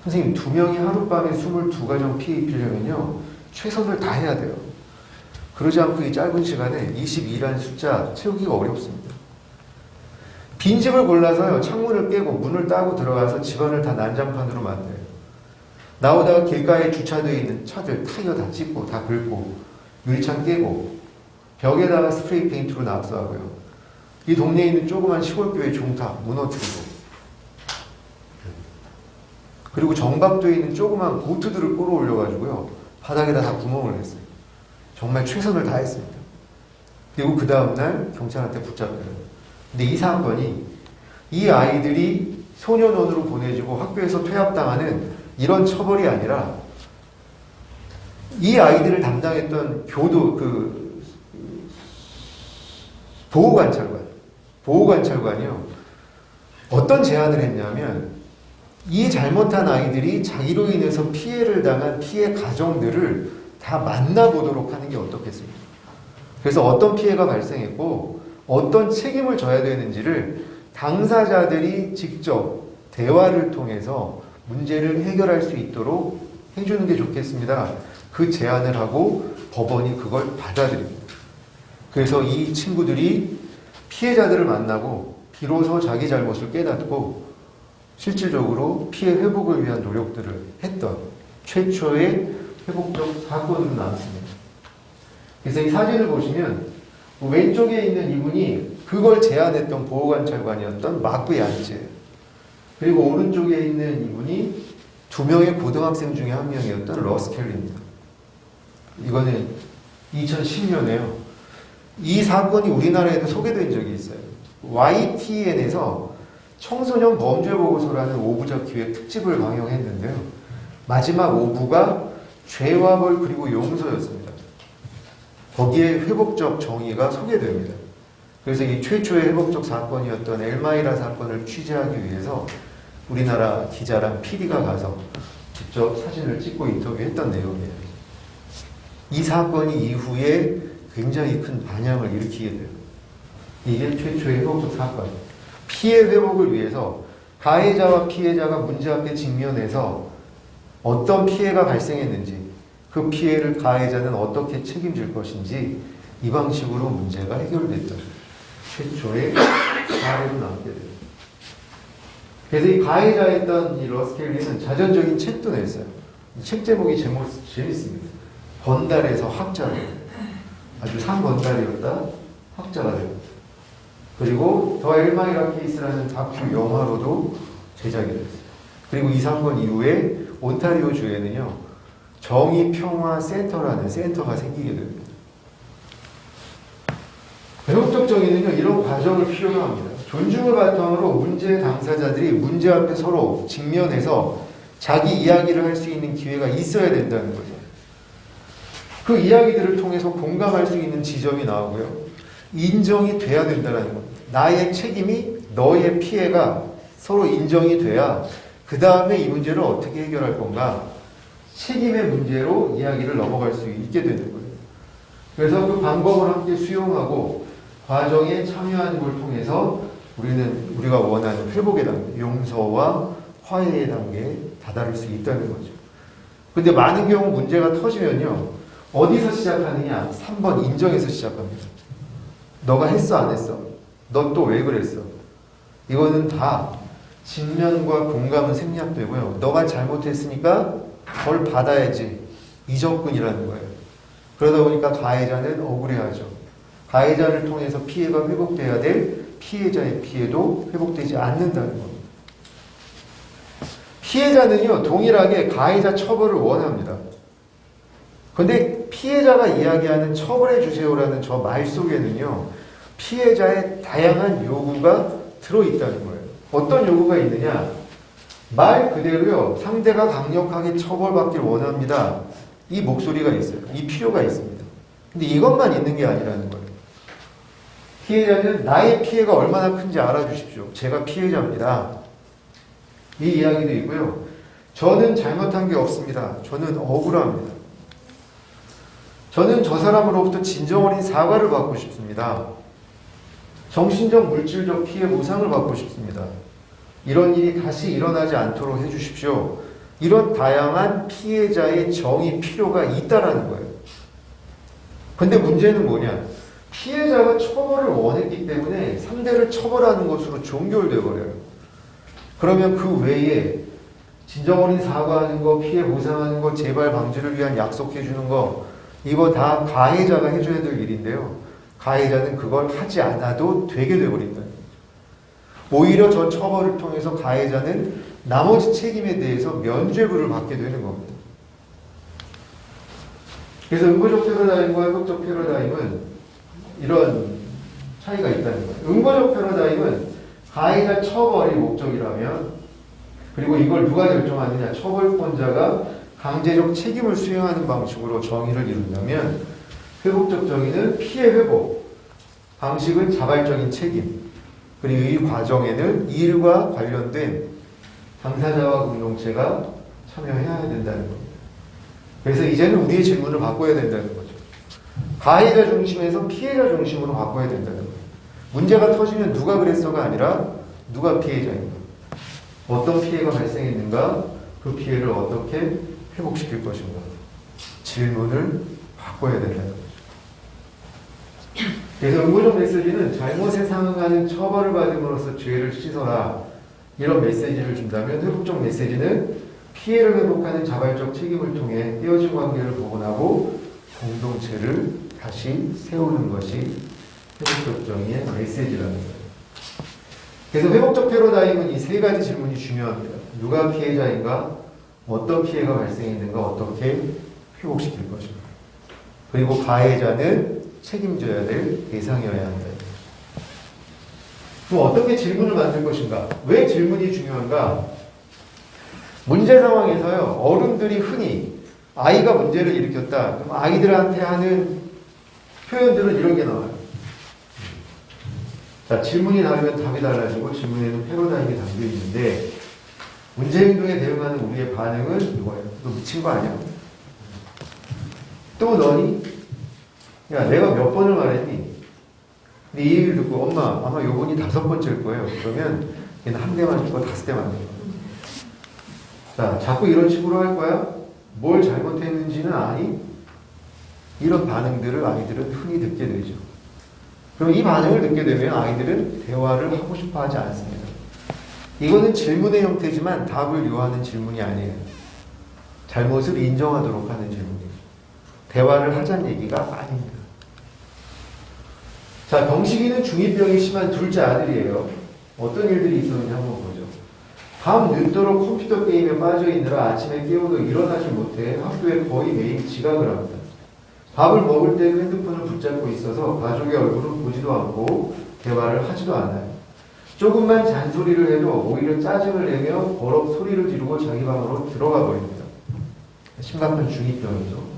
선생님, 2명이 하룻밤에 22가정 피해 입히려면요, 최선을 다해야 돼요. 그러지 않고 이 짧은 시간에 22라는 숫자 채우기가 어렵습니다. 빈집을 골라서요, 창문을 깨고 문을 따고 들어가서 집안을 다 난장판으로 만들어요. 나오다가 길가에 주차되어 있는 차들 타이어 다 찢고 다 긁고 유리창 깨고 벽에다가 스프레이 페인트로 낙서하고요. 이 동네에 있는 조그만 시골교회 종탑 무너뜨리고, 그리고 정박되어 있는 조그만 보트들을 끌어올려가지고요, 바닥에다 다 구멍을 냈어요. 정말 최선을 다했습니다. 그리고 그 다음날 경찰한테 붙잡혀요. 근데 이 사건이 이 아이들이 소년원으로 보내지고 학교에서 퇴학당하는 이런 처벌이 아니라, 이 아이들을 담당했던 보호관찰관이요, 어떤 제안을 했냐면, 이 잘못한 아이들이 자기로 인해서 피해를 당한 피해 가정들을 다 만나보도록 하는 게 어떻겠습니까? 그래서 어떤 피해가 발생했고 어떤 책임을 져야 되는지를 당사자들이 직접 대화를 통해서 문제를 해결할 수 있도록 해주는 게 좋겠습니다. 그 제안을 하고 법원이 그걸 받아들입니다. 그래서 이 친구들이 피해자들을 만나고 비로소 자기 잘못을 깨닫고 실질적으로 피해 회복을 위한 노력들을 했던 최초의 회복적 사건으로 나왔습니다. 그래서 이 사진을 보시면 왼쪽에 있는 이분이 그걸 제안했던 보호관찰관이었던 마크 얀츠예요. 그리고 오른쪽에 있는 이분이 2명의 고등학생 중에 한 명이었던 러스 켈리입니다. 이거는 2010년에요. 이 사건이 우리나라에도 소개된 적이 있어요. YTN에서 청소년 범죄 보고서라는 5부작 기획 특집을 방영했는데요. 마지막 5부가 죄와 벌 그리고 용서였습니다. 거기에 회복적 정의가 소개됩니다. 그래서 이 최초의 회복적 사건이었던 엘마이라 사건을 취재하기 위해서 우리나라 기자랑 PD가 가서 직접 사진을 찍고 인터뷰했던 내용이에요. 이 사건이 이후에 굉장히 큰 반향을 일으키게 돼요. 이게 최초의 회복적 사건. 피해 회복을 위해서 가해자와 피해자가 문제 앞에 직면해서 어떤 피해가 발생했는지, 그 피해를 가해자는 어떻게 책임질 것인지, 이 방식으로 문제가 해결됐던 최초의 사례로 남게 돼요. 그래서 이 가해자였던 이 러스 켈리는 자전적인 책도 냈어요. 책 제목이 재밌습니다. 건달에서 학자로, 아주 상건달이었다 학자가 됩니다. 그리고 더 엘마이라 케이스라는 다큐 영화로도 제작이 됐어요. 그리고 이 사건 이후에 온타리오 주에는요, 정의평화센터라는 센터가 생기게 됩니다. 회복적 정의는요, 이런 과정을 필요로 합니다. 존중을 바탕으로 문제 당사자들이 문제 앞에 서로 직면해서 자기 이야기를 할 수 있는 기회가 있어야 된다는 거죠. 그 이야기들을 통해서 공감할 수 있는 지점이 나오고요. 인정이 돼야 된다는 겁니다. 나의 책임이, 너의 피해가 서로 인정이 돼야 그 다음에 이 문제를 어떻게 해결할 건가, 책임의 문제로 이야기를 넘어갈 수 있게 되는 거예요. 그래서 그 방법을 함께 수용하고 과정에 참여하는 걸 통해서 우리가 원하는 회복의 단계, 용서와 화해의 단계에 다다를 수 있다는 거죠. 근데 많은 경우 문제가 터지면요, 어디서 시작하느냐? 3번 인정에서 시작합니다. 너가 했어, 안 했어? 너 또 왜 그랬어? 이거는 다 직면과 공감은 생략되고요. 너가 잘못했으니까 벌 받아야지. 이적군이라는 거예요. 그러다 보니까 가해자는 억울해하죠. 가해자를 통해서 피해가 회복돼야 될 피해자의 피해도 회복되지 않는다는 겁니다. 피해자는요, 동일하게 가해자 처벌을 원합니다. 근데 피해자가 이야기하는 처벌해 주세요라는 저 말 속에는요, 피해자의 다양한 요구가 들어있다는 거예요. 어떤 요구가 있느냐? 말 그대로요, 상대가 강력하게 처벌받길 원합니다. 이 목소리가 있어요. 이 필요가 있습니다. 근데 이것만 있는 게 아니라는 거예요. 피해자는 나의 피해가 얼마나 큰지 알아주십시오. 제가 피해자입니다. 이 이야기도 있고요. 저는 잘못한 게 없습니다. 저는 억울합니다. 저는 저 사람으로부터 진정 어린 사과를 받고 싶습니다. 정신적, 물질적 피해 보상을 받고 싶습니다. 이런 일이 다시 일어나지 않도록 해주십시오. 이런 다양한 피해자의 정의 필요가 있다라는 거예요. 근데 문제는 뭐냐? 피해자가 처벌을 원했기 때문에 상대를 처벌하는 것으로 종결돼 버려요. 그러면 그 외에 진정 어린 사과하는 거, 피해 보상하는 거, 재발 방지를 위한 약속해 주는 거, 이거 다 가해자가 해줘야 될 일인데요. 가해자는 그걸 하지 않아도 되게 돼버린다. 오히려 저 처벌을 통해서 가해자는 나머지 책임에 대해서 면죄부를 받게 되는 겁니다. 그래서 응고적 패러다임과 회복적 패러다임은 이런 차이가 있다는 거예요. 응고적 패러다임은 가해자 처벌이 목적이라면, 그리고 이걸 누가 결정하느냐, 처벌권자가 강제적 책임을 수행하는 방식으로 정의를 이룬다면, 회복적 정의는 피해 회복, 방식은 자발적인 책임, 그리고 이 과정에는 이 일과 관련된 당사자와 공동체가 참여해야 된다는 겁니다. 그래서 이제는 우리의 질문을 바꿔야 된다는 거죠. 가해자 중심에서 피해자 중심으로 바꿔야 된다는 거예요. 문제가 터지면 누가 그랬어가 아니라 누가 피해자인가, 어떤 피해가 발생했는가, 그 피해를 어떻게 회복시킬 것인가, 질문을 바꿔야 된다는 거죠. 그래서 응고적 메시지는 잘못에 상응하는 처벌을 받음으로써 죄를 씻어라, 이런 메시지를 준다면, 회복적 메시지는 피해를 회복하는 자발적 책임을 통해 깨어진 관계를 복원하고 공동체를 다시 세우는 것이 회복적 정의의 메시지라는 거예요. 그래서 회복적 패러다임은 이 세 가지 질문이 중요합니다. 누가 피해자인가, 어떤 피해가 발생했는가, 어떻게 회복시킬 것인가, 그리고 가해자는 책임져야 될 대상이어야 한다. 그럼 어떻게 질문을 만들 것인가? 왜 질문이 중요한가? 문제 상황에서요, 어른들이 흔히 아이가 문제를 일으켰다, 그럼 아이들한테 하는 표현들은 이런 게 나와요. 자, 질문이 나오면 답이 달라지고 질문에는 패러다임이 담겨 있는데, 문제 행동에 대응하는 우리의 반응은 이거예요. 너 미친 거 아니야? 또 너니? 야, 내가 몇 번을 말했니? 근데 이 얘기를 듣고, 엄마, 아마 요번이 5번째일 거예요. 그러면 얘는 한 대만 주고 5대 맞는 거예요. 자, 자꾸 이런 식으로 할 거야? 뭘 잘못했는지는 아니? 이런 반응들을 아이들은 흔히 듣게 되죠. 그럼 이 반응을 듣게 되면 아이들은 대화를 하고 싶어 하지 않습니다. 이거는 질문의 형태지만 답을 요하는 질문이 아니에요. 잘못을 인정하도록 하는 질문이죠. 대화를 하자는 얘기가 아닙니다. 자, 병식이는 중2병이 심한 둘째 아들이에요. 어떤 일들이 있었는지 한번 보죠. 밤 늦도록 컴퓨터 게임에 빠져있느라 아침에 깨워도 일어나지 못해 학교에 거의 매일 지각을 합니다. 밥을 먹을 때도 핸드폰을 붙잡고 있어서 가족의 얼굴을 보지도 않고 대화를 하지도 않아요. 조금만 잔소리를 해도 오히려 짜증을 내며 버럭 소리를 지르고 자기 방으로 들어가 버립니다. 심각한 중2병이죠.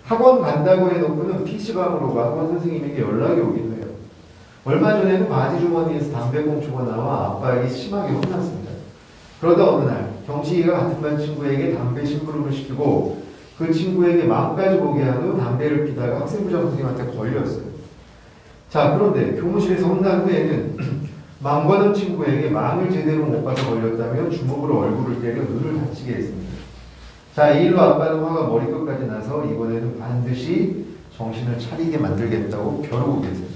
학원 간다고 해놓고는 PC방으로 가 학원 선생님에게 연락이 오기도 해요. 얼마 전에는 바지 주머니에서 담배꽁초가 나와 아빠에게 심하게 혼났습니다. 그러다 어느 날 경식이가 같은 반 친구에게 담배 심부름을 시키고 그 친구에게 망까지 보게 한 후 담배를 피다가 학생부장 선생님한테 걸렸어요. 자, 그런데 교무실에서 혼난 후에는 망과던 친구에게 망을 제대로 못 봐서 걸렸다며 주먹으로 얼굴을 때려 눈을 다치게 했습니다. 자, 이 일로 아빠는 화가 머리끝까지 나서 이번에는 반드시 정신을 차리게 만들겠다고 벼르고 계세요.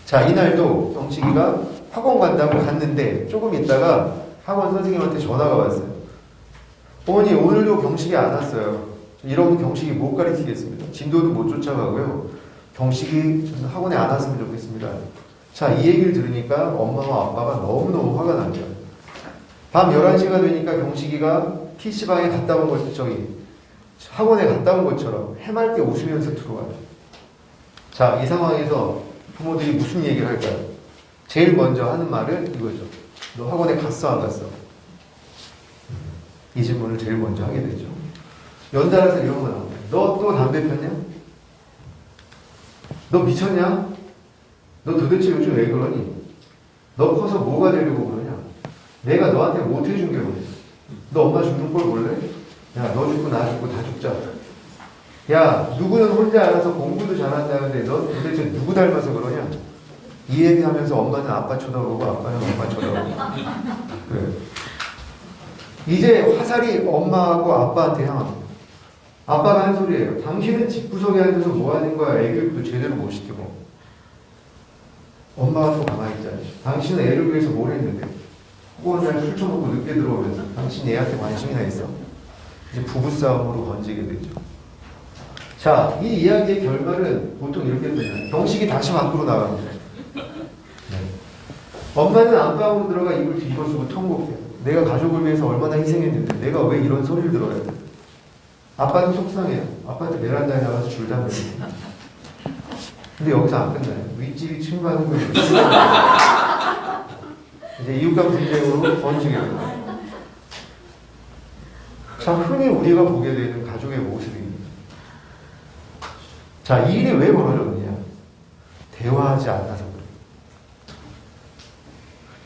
자, 이날도 경식이가 학원 간다고 갔는데 조금 있다가 학원 선생님한테 전화가 왔어요. 어머니, 오늘도 경식이 안 왔어요. 이러면 경식이 못 가르치겠습니다. 진도도 못 쫓아가고요. 경식이 학원에 안 왔으면 좋겠습니다. 자, 이 얘기를 들으니까 엄마와 아빠가 너무너무 화가 납니다. 밤 11시가 되니까 경식이가 PC방에 갔다 온 것, 학원에 갔다 온 것처럼 해맑게 웃으면서 들어와요. 자, 이 상황에서 부모들이 무슨 얘기를 할까요? 제일 먼저 하는 말은 이거죠. 너 학원에 갔어, 안 갔어? 이 질문을 제일 먼저 하게 되죠. 연달아서 이런 거 나옵니다. 너 또 담배 폈냐? 너 미쳤냐? 너 도대체 요즘 왜 그러니? 너 커서 뭐가 되려고 그러냐? 내가 너한테 못 해준 게 뭐냐? 너 엄마 죽는 꼴 볼래? 야, 너 죽고 나 죽고 다 죽자. 야, 누구는 혼자 알아서 공부도 잘한다는데 너 도대체 누구 닮아서 그러냐? 이 얘기하면서 엄마는 아빠 쳐다보고 아빠는 엄마 쳐다보고. 그래. 이제 화살이 엄마하고 아빠한테 향합니다. 아빠가 한 소리예요. 당신은 집구석에 앉아서 뭐 하는 거야? 애 교육도 제대로 못 시키고. 엄마가 또 가만히 있잖아요. 당신은 애를 위해서 뭘 했는데? 혹은 날 술 처먹고 늦게 들어오면서 당신이 애한테 관심이나 있어? 이제 부부싸움으로 번지게 되죠. 자, 이 이야기의 결말은 보통 이렇게 되잖아요. 경식이 다시 밖으로 나갑니다. 네. 엄마는 안방으로 들어가 입을 뒤집어 쓰고 통곡해요. 내가 가족을 위해서 얼마나 희생했는데 내가 왜 이런 소리를 들어야 돼? 아빠는 속상해요. 아빠한테 베란다에 나가서 줄 담배요. 근데 여기서 안 끝나요. 윗집이 침입하는 거예요. 이제 이웃과 분쟁으로 번지게 됩니다. 자, 흔히 우리가 보게 되는 가족의 모습입니다. 자, 이 일이 왜 벌어졌느냐? 대화하지 않아서 그래요.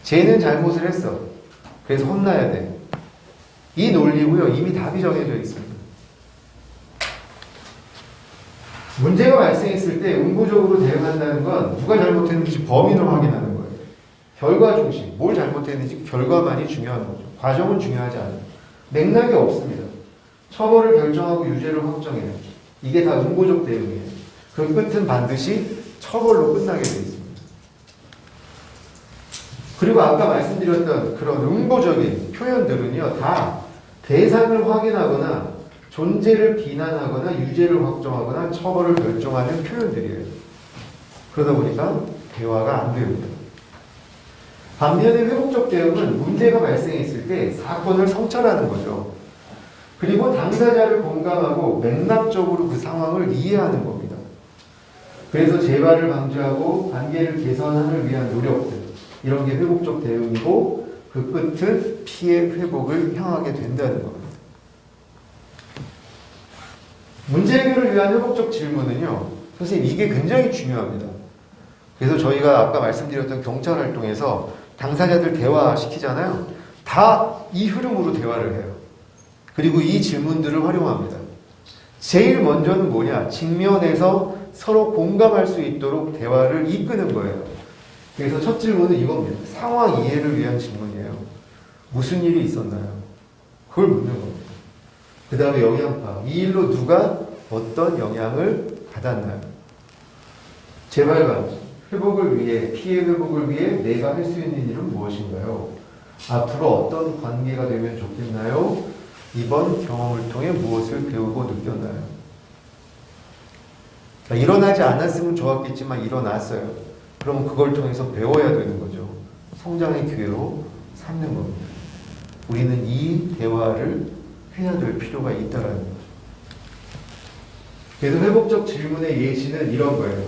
쟤는 잘못을 했어. 그래서 혼나야 돼. 이 논리고요. 이미 답이 정해져 있습니다. 문제가 발생했을 때 응보적으로 대응한다는 건 누가 잘못했는지 범인을 확인하는 거예요. 결과 중심, 뭘 잘못했는지 결과만이 중요한 거죠. 과정은 중요하지 않아요. 맥락이 없습니다. 처벌을 결정하고 유죄를 확정해요. 이게 다 응보적 대응이에요. 그 끝은 반드시 처벌로 끝나게 되어 있습니다. 그리고 아까 말씀드렸던 그런 응보적인 표현들은요, 다 대상을 확인하거나 존재를 비난하거나 유죄를 확정하거나 처벌을 결정하는 표현들이에요. 그러다 보니까 대화가 안 됩니다. 반면에 회복적 대응은 문제가 발생했을 때 사건을 성찰하는 거죠. 그리고 당사자를 공감하고 맥락적으로 그 상황을 이해하는 겁니다. 그래서 재발을 방지하고 관계를 개선하기 위한 노력들, 이런 게 회복적 대응이고 그 끝은 피해 회복을 향하게 된다는 겁니다. 문제 해결을 위한 회복적 질문은요, 선생님 이게 굉장히 중요합니다. 그래서 저희가 아까 말씀드렸던 경찰 활동에서 당사자들 대화시키잖아요. 다 이 흐름으로 대화를 해요. 그리고 이 질문들을 활용합니다. 제일 먼저는 뭐냐? 직면에서 서로 공감할 수 있도록 대화를 이끄는 거예요. 그래서 첫 질문은 이겁니다. 상황 이해를 위한 질문이에요. 무슨 일이 있었나요? 그걸 묻는 겁니다. 그 다음에 영향파. 이 일로 누가 어떤 영향을 받았나요? 재발 방지, 회복을 위해, 피해 회복을 위해 내가 할 수 있는 일은 무엇인가요? 앞으로 어떤 관계가 되면 좋겠나요? 이번 경험을 통해 무엇을 배우고 느꼈나요? 그러니까 일어나지 않았으면 좋았겠지만 일어났어요. 그럼 그걸 통해서 배워야 되는 거죠. 성장의 기회로 삼는 겁니다. 우리는 이 대화를 해야 될 필요가 있다는 거죠. 그래서 회복적 질문의 예시는 이런 거예요.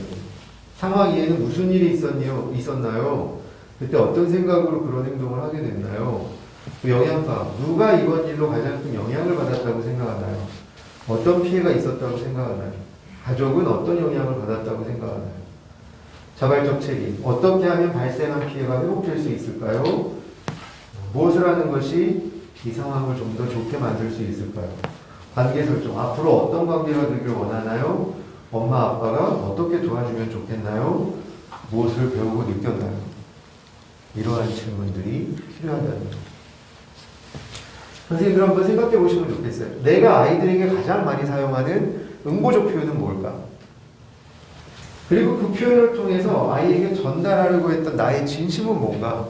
상황 이해는 무슨 일이 있었나요? 그때 어떤 생각으로 그런 행동을 하게 됐나요? 영향파, 누가 이번 일로 가장 큰 영향을 받았다고 생각하나요? 어떤 피해가 있었다고 생각하나요? 가족은 어떤 영향을 받았다고 생각하나요? 자발적 책임, 어떻게 하면 발생한 피해가 회복될 수 있을까요? 무엇을 하는 것이 이 상황을 좀 더 좋게 만들 수 있을까요? 관계 설정, 앞으로 어떤 관계가 되길 원하나요? 엄마, 아빠가 어떻게 도와주면 좋겠나요? 무엇을 배우고 느꼈나요? 이러한 질문들이 필요하다는 거죠. 선생님들 한번 생각해 보시면 좋겠어요. 내가 아이들에게 가장 많이 사용하는 응보적 표현은 뭘까? 그리고 그 표현을 통해서 아이에게 전달하려고 했던 나의 진심은 뭔가?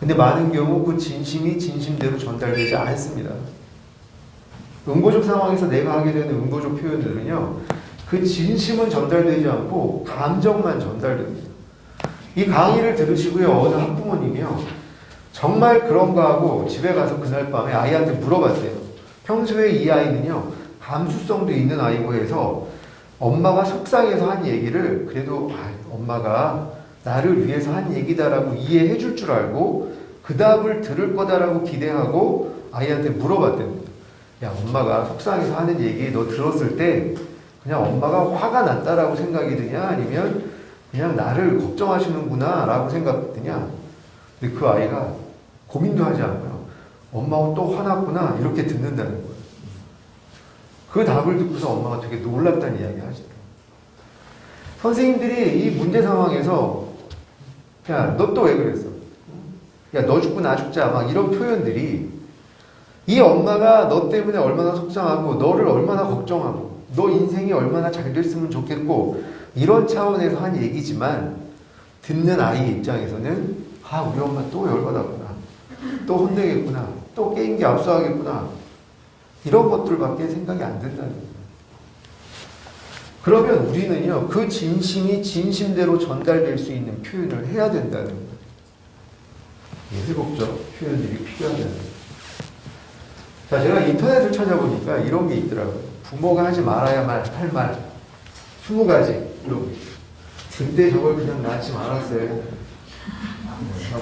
근데 많은 경우 그 진심이 진심대로 전달되지 않습니다. 응보적 상황에서 내가 하게 되는 응보적 표현들은요, 그 진심은 전달되지 않고 감정만 전달됩니다. 이 강의를 들으시고요, 어느 학부모님이요, 정말 그런가 하고 집에 가서 그날 밤에 아이한테 물어봤대요. 평소에 이 아이는요, 감수성도 있는 아이고 해서 엄마가 속상해서 한 얘기를 그래도 엄마가 나를 위해서 한 얘기다라고 이해해 줄 줄 알고 그 답을 들을 거다라고 기대하고 아이한테 물어봤답니다. 야, 엄마가 속상해서 하는 얘기 너 들었을 때 그냥 엄마가 화가 났다라고 생각이 드냐, 아니면 그냥 나를 걱정하시는구나 라고 생각이 드냐? 근데 그 아이가 고민도 하지 않고요, 엄마가 또 화났구나 이렇게 듣는다는 거예요. 그 답을 듣고서 엄마가 되게 놀랐다는 이야기 하시더라고요. 선생님들이 이 문제 상황에서 야, 너 또 왜 그랬어? 야, 너 죽고 나 죽자 막 이런 표현들이 이 엄마가 너 때문에 얼마나 속상하고 너를 얼마나 걱정하고 너 인생이 얼마나 잘 됐으면 좋겠고 이런 차원에서 한 얘기지만 듣는 아이 입장에서는 아 우리 엄마 또 열받았구나 또 혼내겠구나 또 게임기 압수하겠구나 이런 것들밖에 생각이 안 든다는 거예요. 그러면 우리는요 그 진심이 진심대로 전달될 수 있는 표현을 해야 된다는 거예요. 회복적 표현들이 필요하다는 거예요. 자, 제가 인터넷을 찾아보니까 이런 게 있더라고요. 부모가 하지 말아야만 할 말 20가지 이런 게 있어요. 근데 저걸 그냥 낳지 말았어요.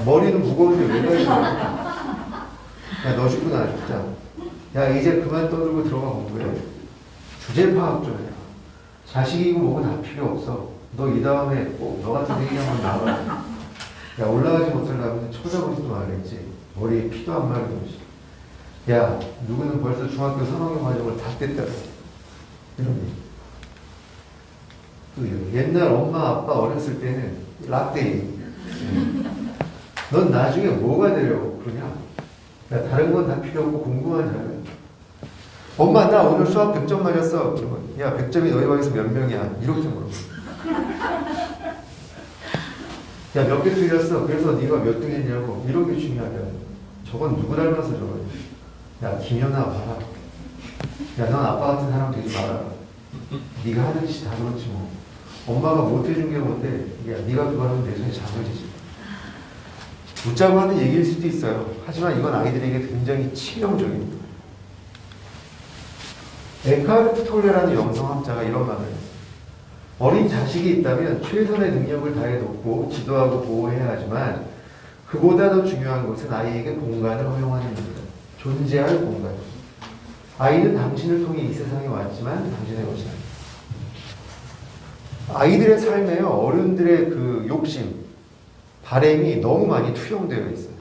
머리는 무거운데 왜 그러지? 야, 너 죽구나 진짜. 야, 이제 그만 떠들고 들어가 공부해. 주제 파악 좀 해라. 자식이고 뭐고 다 필요 없어. 너 이 다음에 꼭 너 같은 얘기 한번 나와. 야, 올라가지 못하려면 쳐다보지도 말랬지. 머리에 피도 안 마르는 것이. 야, 누구는 벌써 중학교 3학년 과정을 다 뗐다고. 이런 얘기. 또 옛날 엄마, 아빠 어렸을 때는 라떼. 넌 나중에 뭐가 되려고 그러냐? 야, 다른 건 다 필요 없고 공부만 잘해. 엄마, 나 오늘 수학 100점 맞았어. 그러면, 야, 100점이 너희 반에서 몇 명이야? 이렇게 물어봐. 야, 몇 개 틀렸어. 그래서 네가 몇 등 했냐고. 이런 게 중요하냐. 저건 누구 닮아서 저거야. 야, 김연아 봐라. 야, 넌 아빠 같은 사람 되지 마라. 네가 하는 짓이 다 그렇지 뭐. 엄마가 못 해준 게 뭔데? 야, 네가 그거 하면 내 손에 잡아지지. 웃자고 하는 얘기일 수도 있어요. 하지만 이건 아이들에게 굉장히 치명적입니다. 에카르트 톨레라는 영성학자가 이런 말을 했어요. 어린 자식이 있다면 최선의 능력을 다해 돕고 지도하고 보호해야 하지만 그보다 더 중요한 것은 아이에게 공간을 허용하는 겁니다. 존재할 공간. 아이는 당신을 통해 이 세상에 왔지만 당신의 것이 아닙니다. 아이들의 삶에요, 어른들의 그 욕심, 바램이 너무 많이 투영되어 있어요.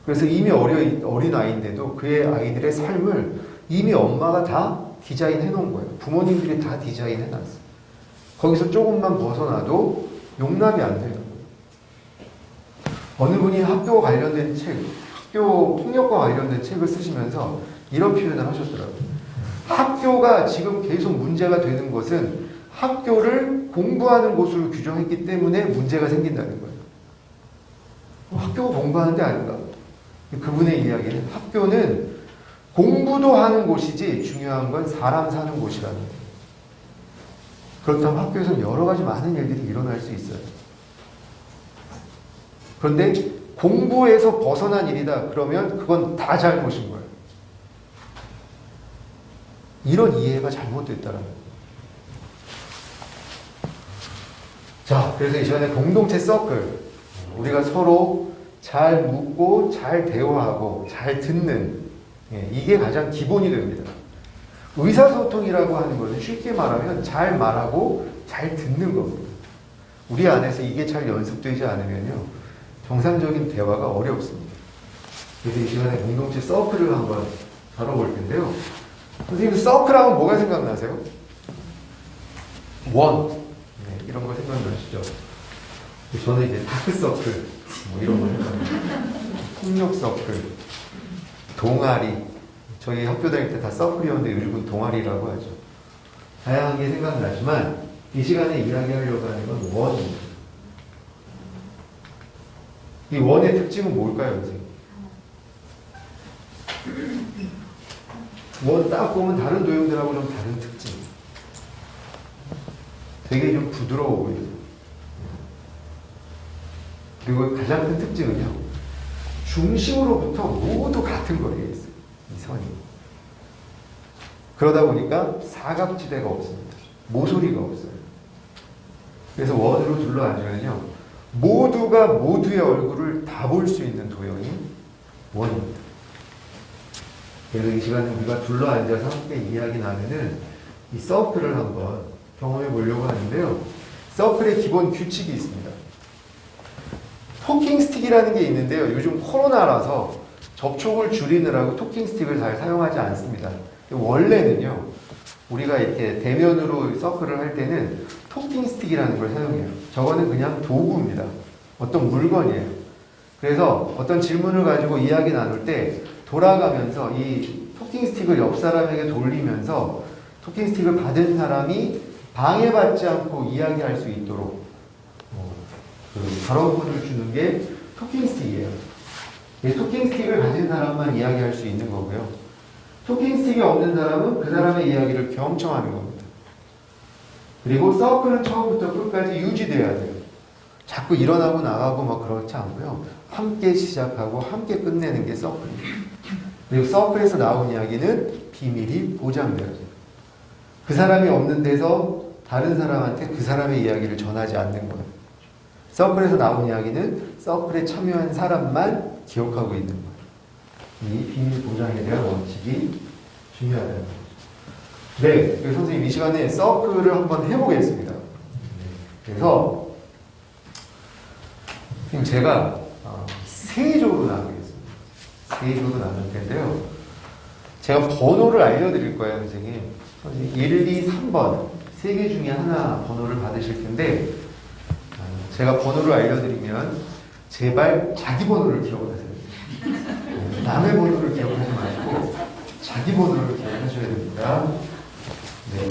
그래서 이미 어린 아이인데도 그의 아이들의 삶을 이미 엄마가 다 디자인해 놓은 거예요. 부모님들이 다 디자인해 놨어요. 거기서 조금만 벗어나도 용납이 안 되는 거예요. 어느 분이 학교 관련된 책, 학교 폭력과 관련된 책을 쓰시면서 이런 표현을 하셨더라고요. 학교가 지금 계속 문제가 되는 것은 학교를 공부하는 곳으로 규정했기 때문에 문제가 생긴다는 거예요. 학교가 공부하는 데 아닌가? 그분의 이야기는 학교는 공부도 하는 곳이지 중요한 건 사람 사는 곳이라는 거예요. 그렇다면 학교에서는 여러 가지 많은 일들이 일어날 수 있어요. 그런데 공부에서 벗어난 일이다 그러면 그건 다 잘못인 거예요. 이런 이해가 잘못됐다는 거예요. 자, 그래서 이 시간에 공동체 서클, 우리가 서로 잘 묻고 잘 대화하고 잘 듣는, 이게 가장 기본이 됩니다. 의사소통이라고 하는 것은 쉽게 말하면 잘 말하고 잘 듣는 겁니다. 우리 안에서 이게 잘 연습되지 않으면요, 정상적인 대화가 어렵습니다. 그래서 이 시간에 공동체 서클을 한번 다뤄볼 텐데요. 선생님, 서클하면 뭐가 생각나세요? 원. 이런 거 생각나시죠? 저는 이제 다크서클, 뭐 이런 거 생각나요. 폭력서클, 동아리. 저희 학교 다닐 때 다 서클이었는데 요즘은 동아리라고 하죠. 다양하게 생각나지만 이 시간에 이야기하려고 하는 건 원입니다. 이 원의 특징은 뭘까요, 선생님? 원 딱 보면 다른 도형들하고 좀 다른 특징. 되게 좀 부드러워 보이죠. 그리고 가장 큰 특징은요, 중심으로부터 모두 같은 거리에 있어요. 이 선이. 그러다 보니까 사각지대가 없습니다. 모서리가 없어요. 그래서 원으로 둘러앉으면요, 모두가 모두의 얼굴을 다 볼 수 있는 도형이 원입니다. 그래서 이 시간에 우리가 둘러앉아서 함께 이야기 나누는 이 서클을 한번 경험해 보려고 하는데요. 서클의 기본 규칙이 있습니다. 토킹 스틱이라는 게 있는데요. 요즘 코로나라서 접촉을 줄이느라고 토킹 스틱을 잘 사용하지 않습니다. 원래는요, 우리가 이렇게 대면으로 서클을 할 때는 토킹 스틱이라는 걸 사용해요. 저거는 그냥 도구입니다. 어떤 물건이에요. 그래서 어떤 질문을 가지고 이야기 나눌 때 돌아가면서 이 토킹 스틱을 옆 사람에게 돌리면서 토킹 스틱을 받은 사람이 방해받지 않고 이야기할 수 있도록 그 발언권을 주는 게 토킹 스틱이에요. 토킹 스틱을 가진 사람만 이야기할 수 있는 거고요. 토킹 스틱이 없는 사람은 그 사람의 이야기를 경청하는 겁니다. 그리고 서클은 처음부터 끝까지 유지돼야 돼요. 자꾸 일어나고 나가고 막 그렇지 않고요. 함께 시작하고 함께 끝내는 게 서클이에요. 그리고 서클에서 나온 이야기는 비밀이 보장돼요. 그 사람이 없는 데서 다른 사람한테 그 사람의 이야기를 전하지 않는 거예요. 서클에서 나온 이야기는 서클에 참여한 사람만 기억하고 있는 거예요. 이 비밀 보장에 대한 원칙이 중요하다는 거죠. 네, 선생님 이 시간에 서클을 한번 해보겠습니다. 그래서 지금 제가 세 조로 나누겠습니다. 세 조로 나눌 텐데요. 제가 번호를 알려드릴 거예요, 선생님. 1, 2, 3번 세 개 중에 하나 번호를 받으실 텐데 제가 번호를 알려드리면 제발 자기 번호를 기억하세요. 남의 번호를 기억하지 마시고 자기 번호를 기억하셔야 됩니다. 네.